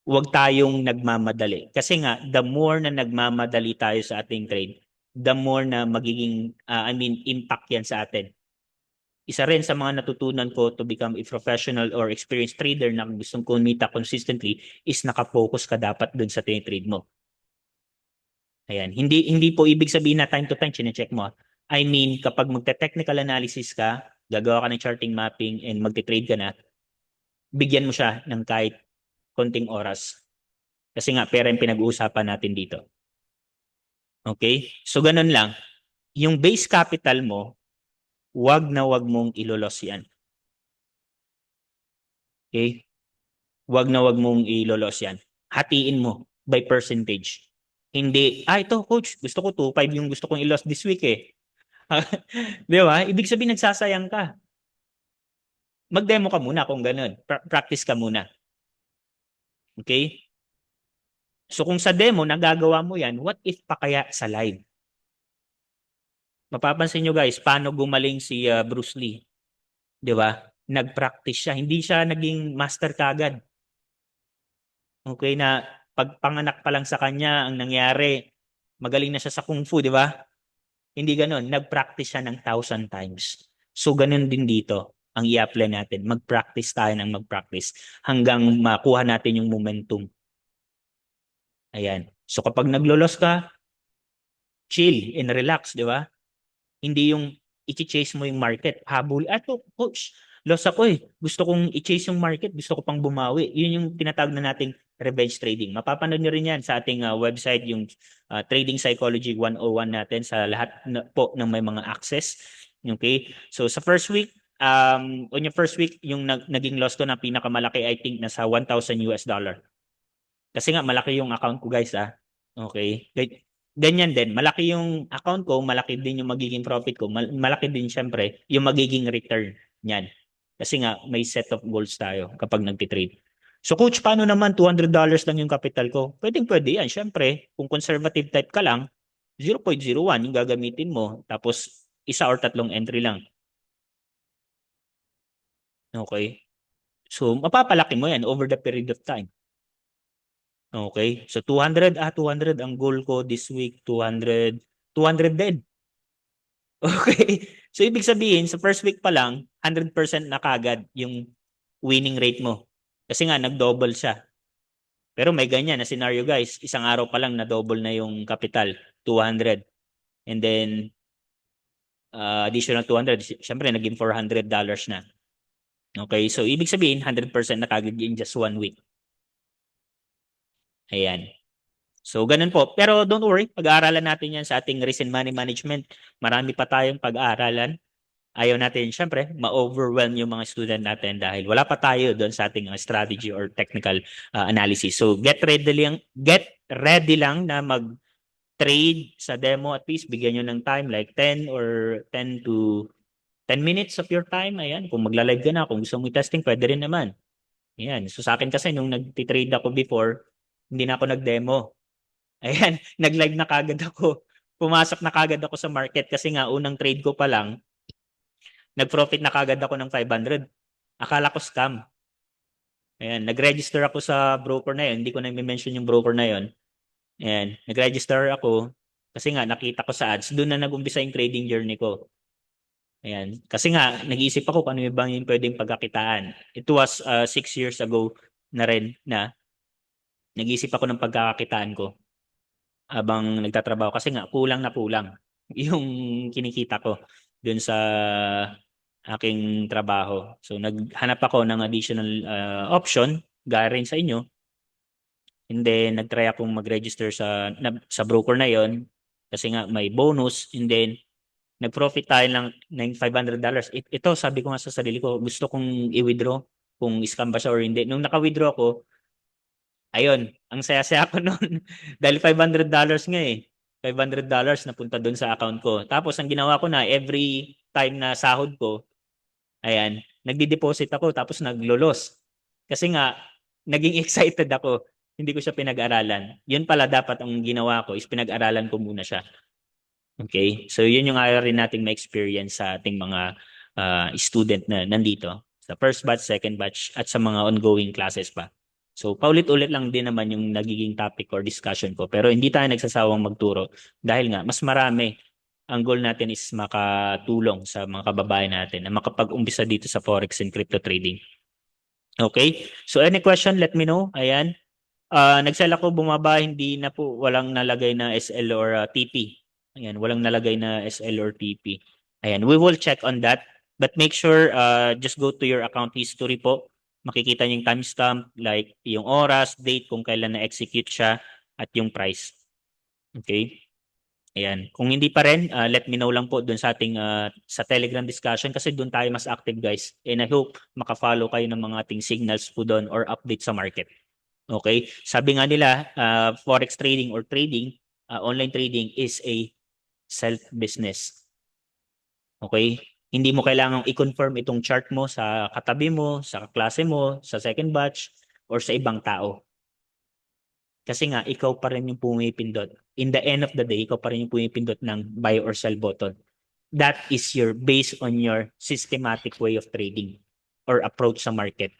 Huwag tayong nagmamadali. Kasi nga, the more na nagmamadali tayo sa ating trade, the more na magiging, impact yan sa atin. Isa rin sa mga natutunan ko to become a professional or experienced trader na gustong kumita consistently is nakafocus ka dapat dun sa trade mo. Ayan. Hindi po ibig sabihin na time to time chine-check mo. I mean, kapag magte-technical analysis ka, gagawa ka ng charting mapping and magte-trade ka na, bigyan mo siya ng kahit konting oras. Kasi nga, pera yung pinag-uusapan natin dito. Okay? So, ganun lang. Yung base capital mo, wag na wag mong ilolos yan. Okay? Wag na wag mong ilolos yan. Hatiin mo by percentage. Hindi, ito coach, gusto ko 2.5 yung gusto kong ilos this week eh. Di ba? Ibig sabihin nagsasayang ka. Mag-demo ka muna kung ganun. Practice ka muna. Okay? So kung sa demo, nagagawa mo yan, what if pa kaya sa live? Mapapansin nyo guys, paano gumaling si Bruce Lee? Di ba? Nag-practice siya. Hindi siya naging master kagad. Okay na pagpanganak pa lang sa kanya, ang nangyari, magaling na siya sa kung fu, di ba? Hindi ganun. Nag-practice siya ng 1,000 times. So ganun din dito ang i-apply natin. Mag-practice tayo ng mag-practice hanggang makuha natin yung momentum. Ayan. So kapag naglolos ka, chill and relax, di ba? Hindi yung i-chase mo yung market. Habol. Ato, coach, loss ako eh. Gusto kong i-chase yung market. Gusto ko pang bumawi. Yun yung tinatawag na nating revenge trading. Mapapanood nyo rin yan sa ating website, yung Trading Psychology 101 natin sa lahat po ng may mga access. Okay? So sa first week, on your first week, yung naging loss ko na pinakamalaki, I think, nasa $1,000. Kasi nga, malaki yung account ko, guys, ah. Okay? Ganyan din. Malaki yung account ko, malaki din yung magiging profit ko. Malaki din, syempre, yung magiging return niyan. Kasi nga, may set of goals tayo kapag nagtitrade. So, coach, paano naman $200 lang yung capital ko? Pwede yan. Syempre, kung conservative type ka lang, 0.01 yung gagamitin mo. Tapos, isa or tatlong entry lang. Okay? So, mapapalaki mo yan over the period of time. Okay? So, 200 ang goal ko this week, 200 din. Okay? So, ibig sabihin, sa first week pa lang, 100% na kagad yung winning rate mo. Kasi nga, nag-double siya. Pero may ganyan na scenario, guys. Isang araw pa lang na-double na yung capital, 200. And then, additional 200, syempre, naging $400 na. Okay? So, ibig sabihin, 100% na kagad in just 1 week. Ayan. So, ganun po. Pero don't worry, pag-aaralan natin yan sa ating risk and money management. Marami pa tayong pag-aaralan. Ayaw natin, syempre, ma-overwhelm yung mga student natin dahil wala pa tayo doon sa ating strategy or technical analysis. So, get ready lang na mag-trade sa demo at least. Bigyan nyo ng time like 10 or 10 to 10 minutes of your time. Ayan, kung magla-live ka na, kung gusto mo i-testing, pwede rin naman. Ayan. So, sa akin kasi, nung nag-trade ako before, hindi na ako nag-demo. Ayan, nag-live na kagad ako. Pumasok na kagad ako sa market kasi nga unang trade ko pa lang, nag-profit na kagad ako ng 500. Akala ko scam. Ayan, nag-register ako sa broker na yun. Hindi ko na i-mention yung broker na yun. Ayan, nag-register ako kasi nga nakita ko sa ads. Doon na nag-umpisa yung trading journey ko. Ayan, kasi nga nag-iisip ako kung ano yung bang yung pwedeng pagkakitaan. It was 6 years ago na rin na nag-iisip ako ng pagkakakitaan ko habang nagtatrabaho kasi nga kulang na kulang yung kinikita ko dun sa aking trabaho. So naghanap ako ng additional option gaya rin sa inyo. And then nagtry akong mag-register sa broker na yon kasi nga may bonus, and then nag-profit tayo ng $500. Ito sabi ko nga sa sarili ko, gusto kong i-withdraw kung scam ba siya or hindi. Nung naka-withdraw ko, ayun, ang saya-saya ko noon dahil $500 nga eh. $500 na punta doon sa account ko. Tapos ang ginawa ko na every time na sahod ko, ayan, nagdi-deposit ako tapos naglo-loss. Kasi nga naging excited ako. Hindi ko siya pinag-aralan. Yun pala dapat ang ginawa ko is pinag-aralan ko muna siya. Okay? So yun yung ayaw rin nating ma-experience sa ating mga student na nandito. Sa first batch, second batch, at sa mga ongoing classes pa. So, paulit-ulit lang din naman yung nagiging topic or discussion ko. Pero hindi tayo nagsasawang magturo dahil nga, mas marami. Ang goal natin is makatulong sa mga kababayan natin na makapag-umpisa dito sa Forex and crypto trading. Okay? So, any question, let me know. Ayan. Nag-sell ako, bumaba, hindi na po, walang nalagay na SL or TP. Ayan, walang nalagay na SL or TP. Ayan, we will check on that. But make sure, just go to your account history po. Makikita niyo yung timestamp, like yung oras, date, kung kailan na-execute siya, at yung price. Okay? Ayan. Kung hindi pa rin, let me know lang po dun sa ating sa Telegram discussion kasi dun tayo mas active, guys. And I hope makafollow kayo ng mga ating signals po dun or update sa market. Okay? Sabi nga nila, forex trading or trading, online trading is a self-business. Okay? Hindi mo kailangang i-confirm itong chart mo sa katabi mo, sa klase mo, sa second batch, or sa ibang tao. Kasi nga, ikaw pa rin yung pumipindot. In the end of the day, ikaw pa rin yung pumipindot ng buy or sell button. That is based on your systematic way of trading or approach sa market.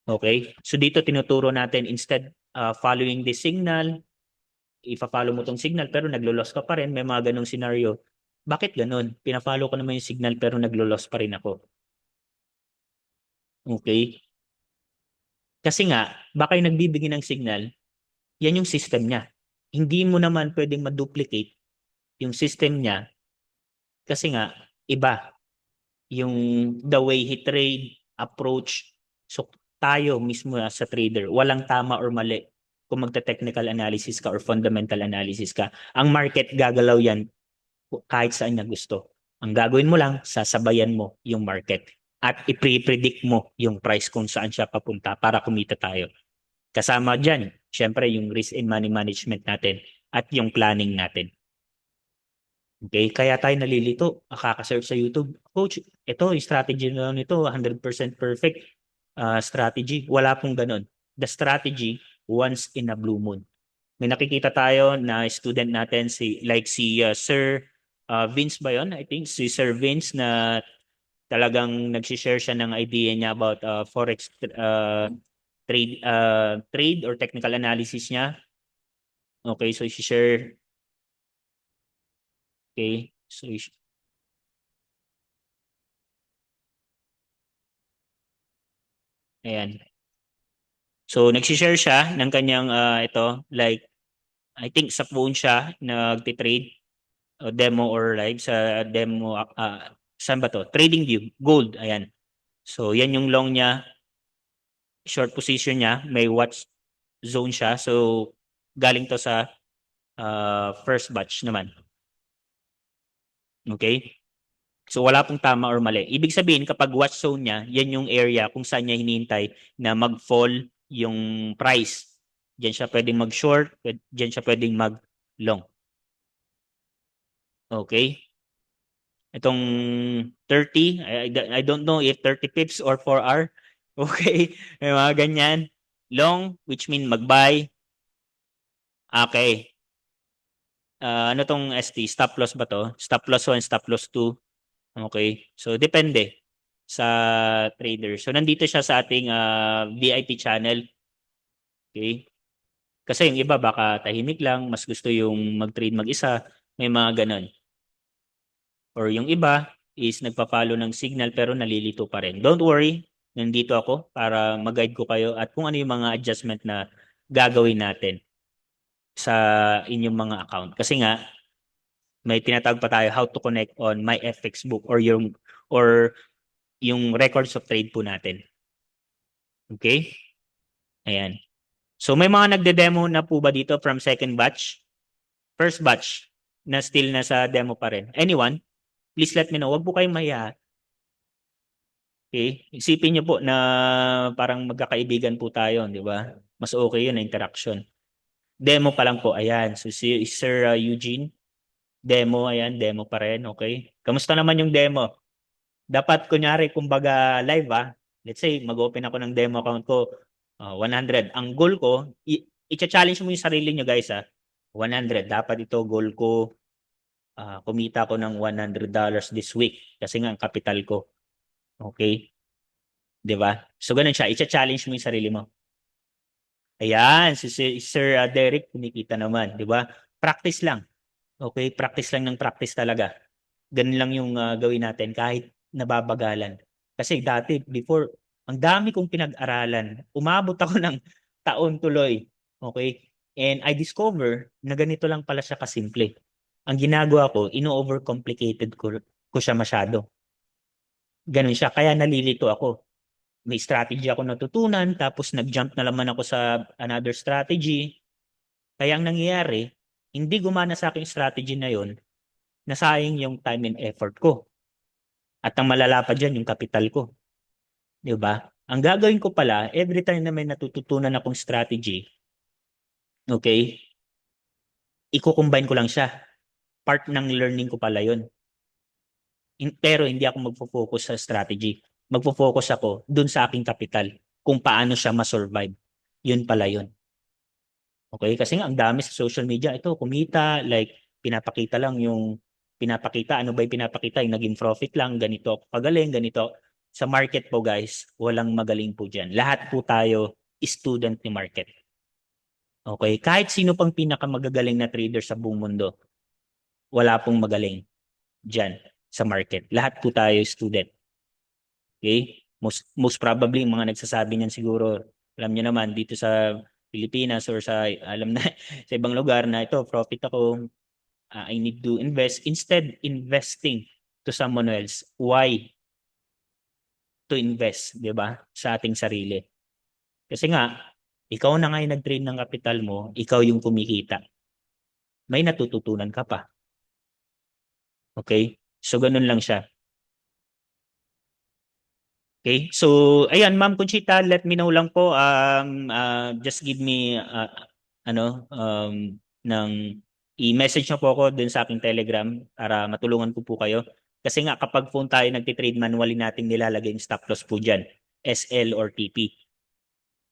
Okay? So dito tinuturo natin instead following the signal, ipa-follow mo tong signal pero naglo-loss ka pa rin, may mga ganong scenario. Bakit ganon? Pina-follow ko naman yung signal pero naglo-loss pa rin ako. Okay? Kasi nga, baka yung nagbibigay ng signal, yan yung system niya. Hindi mo naman pwedeng ma-duplicate yung system niya kasi nga, iba yung the way he trade, approach. So, tayo mismo sa trader, walang tama or mali kung magta-technical analysis ka or fundamental analysis ka. Ang market gagalaw yan kahit saan niya gusto. Ang gagawin mo lang, sasabayan mo yung market at i-predict mo yung price kung saan siya papunta para kumita tayo. Kasama dyan, syempre yung risk and money management natin at yung planning natin. Okay? Kaya tayo nalilito, makaka-search sa YouTube. Coach, ito, yung strategy na nito, 100% perfect strategy. Wala pong ganun. The strategy once in a blue moon. May nakikita tayo na student natin si Sir Vince ba yun? I think si Sir Vince na talagang nag-share siya ng idea niya about forex trade or technical analysis niya. Okay, so i-share. Okay, so ayan. So nag-share siya ng kanyang ito like I think sa phone siya nagti-trade demo or live sa demo saan ba to? TradingView, gold, ayan. So yan yung long niya, short position niya, may watch zone siya. So galing to sa first batch naman. Okay? So wala pong tama or mali. Ibig sabihin kapag watch zone niya, yan yung area kung saan niya hinihintay na mag-fall yung price. Diyan siya pwedeng mag-short, diyan siya pwedeng mag-long. Okay? Itong 30, I don't know if 30 pips or 4 hour. Okay? May mga ganyan. Long, which mean mag-buy. Okay. Ano tong ST? Stop loss ba to? Stop loss 1, stop loss 2. Okay. So, depende sa trader. So, nandito siya sa ating VIP channel. Okay. Kasi yung iba baka tahimik lang, mas gusto yung mag-trade mag-isa. May mga ganon. Or yung iba is nagpa-follow ng signal pero nalilito pa rin. Don't worry, nandito ako para mag-guide ko kayo at kung ano yung mga adjustment na gagawin natin sa inyong mga account. Kasi nga, may tinatawag pa tayo how to connect on my FX book or yung records of trade po natin. Okay? Ayan. So may mga nagde-demo na po ba dito from second batch? First batch na still nasa demo pa rin. Anyone? Please let me know. Huwag po kayong mahiya. Okay? Isipin niyo po na parang magkakaibigan po tayo, di ba? Mas okay yun na interaction. Demo pa lang po. Ayan. So si Sir Eugene, demo, ayan, demo pa rin. Okay? Kamusta naman yung demo? Dapat kunyari, kumbaga live let's say, mag-open ako ng demo account ko, 100. Ang goal ko, i-challenge mo yung sarili nyo guys 100. Dapat ito goal ko, kumita ko ng $100 this week. Kasi nga, ang capital ko. Okay? 'Di ba? So, ganun siya. I-challenge mo yung sarili mo. Ayan, si Sir Derek, kumikita naman. 'Di ba? Practice lang. Okay? Practice lang ng practice talaga. Ganun lang yung gawin natin kahit nababagalan. Kasi dati, before, ang dami kong pinag-aralan. Umabot ako ng taon tuloy. Okay? And I discover na ganito lang pala siya kasimple. Ang ginagawa ko, ino-overcomplicated ko siya masyado. Ganun siya. Kaya nalilito ako. May strategy ako natutunan, tapos nag-jump na naman ako sa another strategy. Kaya ang nangyayari, hindi gumana sa akin yung strategy na yon, nasayang yung time and effort ko. At ang malala pa dyan, yung capital ko. Di ba? Ang gagawin ko pala, every time na may natututunan akong strategy, okay, iko-combine ko lang siya. Part ng learning ko pala yon. Pero hindi ako magfo-focus sa strategy. Magfo-focus ako dun sa aking capital, kung paano siya ma-survive. Yun pala yun. Okay? Kasi nga, ang dami sa social media, ito, kumita, like, pinapakita lang yung, pinapakita, ano ba yung pinapakita? Yung naging profit lang, ganito, pagaling, ganito. Sa market po, guys, walang magaling po dyan. Lahat po tayo, student ni market. Okay? Kahit sino pang pinakamagagaling na trader sa buong mundo, wala pong magaling dyan sa market. Lahat po tayo student. Okay? Most probably, mga nagsasabi niyan siguro, alam niyo naman, dito sa Pilipinas or sa, alam na, sa ibang lugar na ito, profit ako, I need to invest. Instead, investing to someone else. Why? To invest, di ba? Sa ating sarili. Kasi nga, ikaw na ngayon nag-trade ng kapital mo, ikaw yung kumikita. May natututunan ka pa. Okay? So, ganun lang siya. Okay? So, ayan, Ma'am Conchita, let me know lang po. Just give me, ng i-message nyo po ako dun sa aking Telegram para matulungan ko po kayo. Kasi nga, kapag phone tayo nagtitrade, manually natin nilalagay yung stop loss po dyan. SL or TP.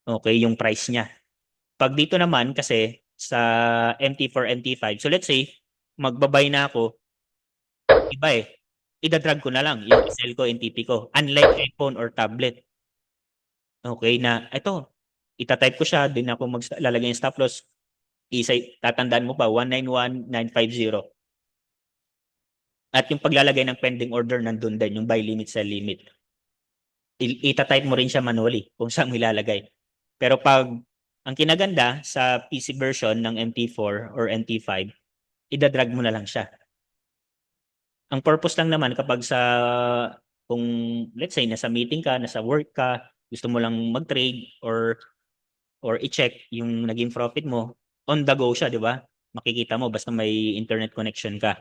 Okay, yung price niya. Pag dito naman, kasi sa MT4, MT5, so let's say, magbabay na ako, iba eh. Ida-drag ko na lang yung SL ko, NTP ko. Unlike iPhone or tablet. Okay, na ito, itatype ko siya, din ako lalagay yung stop loss. Tatandaan mo pa, 191950. At yung paglalagay ng pending order nandun din, yung buy limit, sell limit. Itatype mo rin siya manually kung saan mo ilalagay. Pero pag ang kinaganda sa PC version ng MT4 or MT5, ida-drag mo na lang siya. Ang purpose lang naman kapag kung let's say nasa meeting ka, nasa work ka, gusto mo lang mag-trade or i-check yung naging profit mo, on the go siya, di ba? Makikita mo basta may internet connection ka,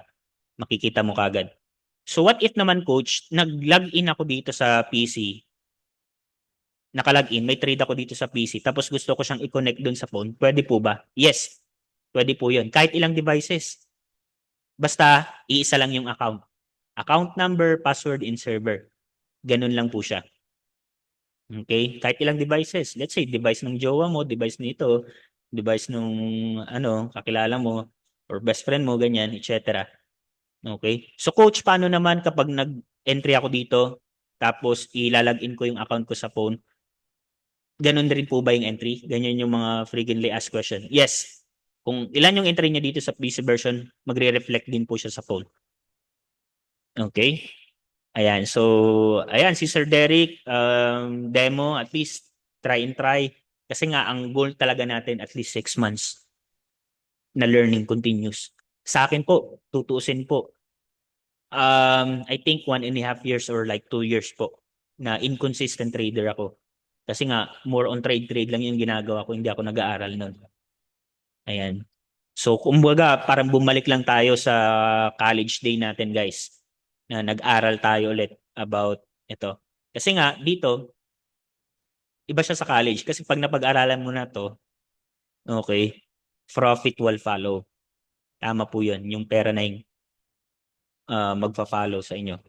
makikita mo kagad. So what if naman coach, nag-login ako dito sa PC, naka-login, may trade ako dito sa PC, tapos gusto ko siyang i-connect dun sa phone, pwede po ba? Yes, pwede po yun. Kahit ilang devices. Basta, iisa lang yung account. Account number, password, and server. Ganun lang po siya. Okay? Kahit ilang devices. Let's say, device ng jowa mo, device nito, device nung kakilala mo, or best friend mo, ganyan, etc. Okay? So, coach, paano naman kapag nag-entry ako dito, tapos ilalagin ko yung account ko sa phone, ganun rin po ba yung entry? Ganyan yung mga frequently asked question. Yes. Kung ilan yung entry niya dito sa PC version, magre-reflect din po siya sa phone. Okay? Ayan. So, ayan, si Sir Derek, demo, at least try and try. Kasi nga, ang goal talaga natin, at least 6 months na learning continues. Sa akin po, tutuusin po, I think 1.5 years or like 2 years po na inconsistent trader ako. Kasi nga, more on trade lang yung ginagawa ko, hindi ako nag-aaral nun. Ayan. So, kumbaga, parang bumalik lang tayo sa college day natin, guys, na nag-aral tayo ulit about ito. Kasi nga, dito, iba siya sa college. Kasi pag napag-aralan mo na to, okay, profit will follow. Tama po yun. Yung pera na yung magpa-follow sa inyo.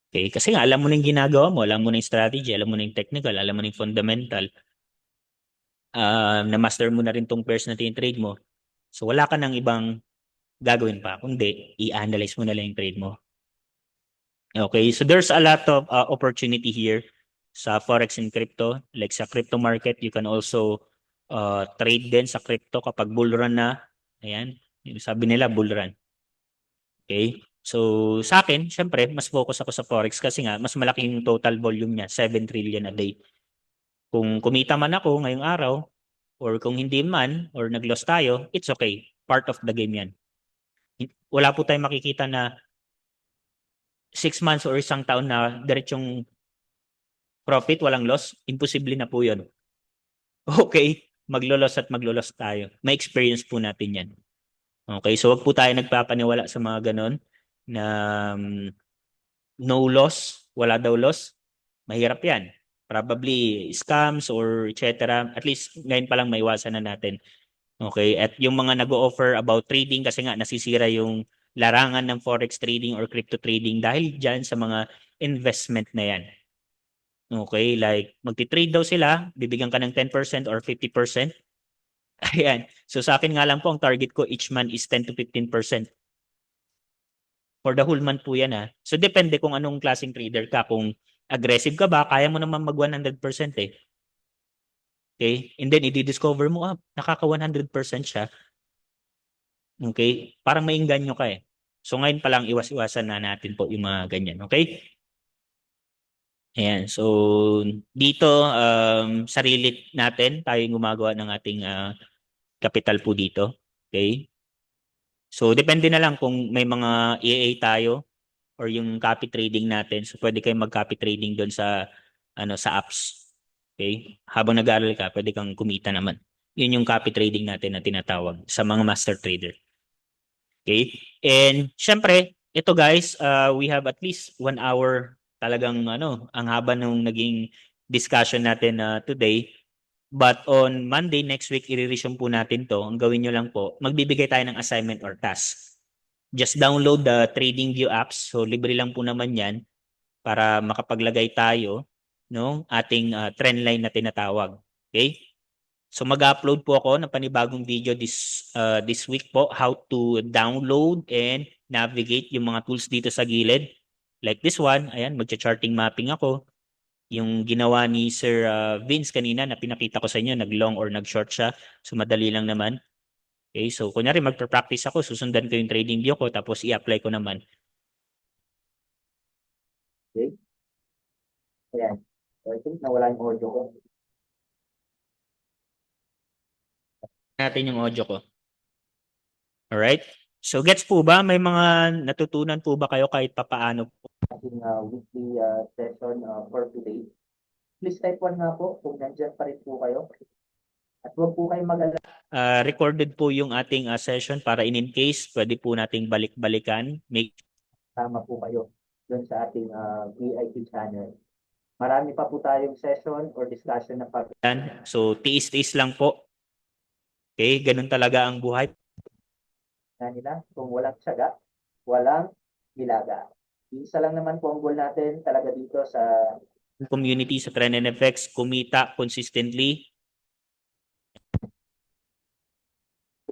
Okay? Kasi nga, alam mo na yung ginagawa mo, alam mo na yung strategy, alam mo na yung technical, alam mo na yung fundamental. Na-master mo na rin tong pairs na trade mo. So, wala ka nang ibang gagawin pa, kundi i-analyze mo na lang yung trade mo. Okay, so there's a lot of opportunity here sa Forex and crypto. Like sa crypto market, you can also trade din sa crypto kapag bull run na. Ayan, sabi nila bull run. Okay, so sa akin, syempre, mas focus ako sa Forex kasi nga, mas malaki yung total volume niya, 7 trillion a day. Kung kumita man ako ngayong araw, or kung hindi man, or nag-loss tayo, it's okay. Part of the game yan. Wala po tayong makikita na 6 months or isang taon na diretsong profit, walang loss, imposible na po yun. Okay, maglolos at maglolos tayo. May experience po natin yan. Okay, so wag po tayo nagpapaniwala sa mga ganon na no loss, wala daw loss. Mahirap yan. Probably scams or etc. At least ngayon pa lang maiwasan na natin. Okay, at yung mga nag-o-offer about trading kasi nga nasisira yung larangan ng forex trading or crypto trading dahil dyan sa mga investment na yan. Okay, like magti-trade daw sila, bibigyan ka ng 10% or 50%. Ayan. So sa akin nga lang po, ang target ko each month is 10 to 15%. For the whole month po yan ha. So depende kung anong klaseng trader ka. Kung aggressive ka ba, kaya mo naman mag 100% eh. Okay? And then i-discover mo, nakaka 100% siya. Okay? Parang maingganyo ka eh. So ngayon pa lang iwas-iwasan na natin po yung mga ganyan. Okay? Ayan. So dito, sarili natin, tayo yung gumagawa ng ating capital po dito. Okay? So depende na lang kung may mga EA tayo or yung copy trading natin. So pwede kayong mag-copy trading doon sa sa apps. Okay? Habang nag-aaral ka, pwede kang kumita naman. Yun yung copy trading natin na tinatawag sa mga master trader. Okay? And syempre, ito guys, we have at least 1 hour talagang ang haba nung naging discussion natin today. But on Monday next week, i-resume po natin to. Ang gawin nyo lang po, magbibigay tayo ng assignment or task. Just download the TradingView apps. So, libre lang po naman yan para makapaglagay tayo no ating trend line na tinatawag. Okay? So mag-upload po ako ng panibagong video this week po, how to download and navigate yung mga tools dito sa gilid. Like this one, ayan, magcha-charting mapping ako. Yung ginawa ni Sir Vince kanina na pinakita ko sa inyo, nag-long or nag-short siya. So madali lang naman. Okay, so kunyari magpa-practice ako, susundan ko yung trading view ko tapos i-apply ko naman. Okay? Ayan. So, I think nawala yung audio ko. Natin yung audio ko. Alright? So gets po ba? May mga natutunan po ba kayo kahit papaano po? Ating weekly session for today. Please type 1 nga po kung nandiyan pa rin po kayo. At huwag po kayong mag-alala. Recorded po yung ating session para in case pwede po nating balik-balikan. Make Tama po kayo doon sa ating VIP channel. Marami pa po tayong session or discussion na pag yan. So tiis-tiis lang po. Okay, ganun talaga ang buhay. nila. Kung walang tiyaga, walang bilaga. Isa lang naman po ang goal natin talaga dito sa Community sa Trend NFX, kumita consistently.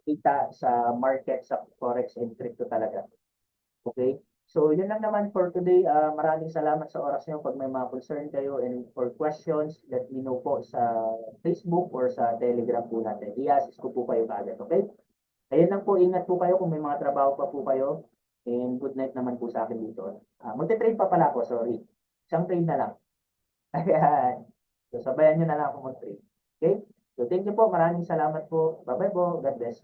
kita sa market, sa forex and crypto talaga. Okay? So, yun lang naman for today. Maraming salamat sa oras nyo. Pag may mga concern kayo and for questions, let me know po sa Facebook or sa Telegram po natin. I-assist ko po kayo agad. Okay? Ayun lang po. Ingat po kayo kung may mga trabaho pa po kayo. And good night naman po sa akin dito. Magte-trade pa pala ako. Sorry. Isang trade na lang. Ayan. So, sabayan nyo na lang ako mag-trade. Okay? So, thank you po. Maraming salamat po. Bye-bye po. God bless.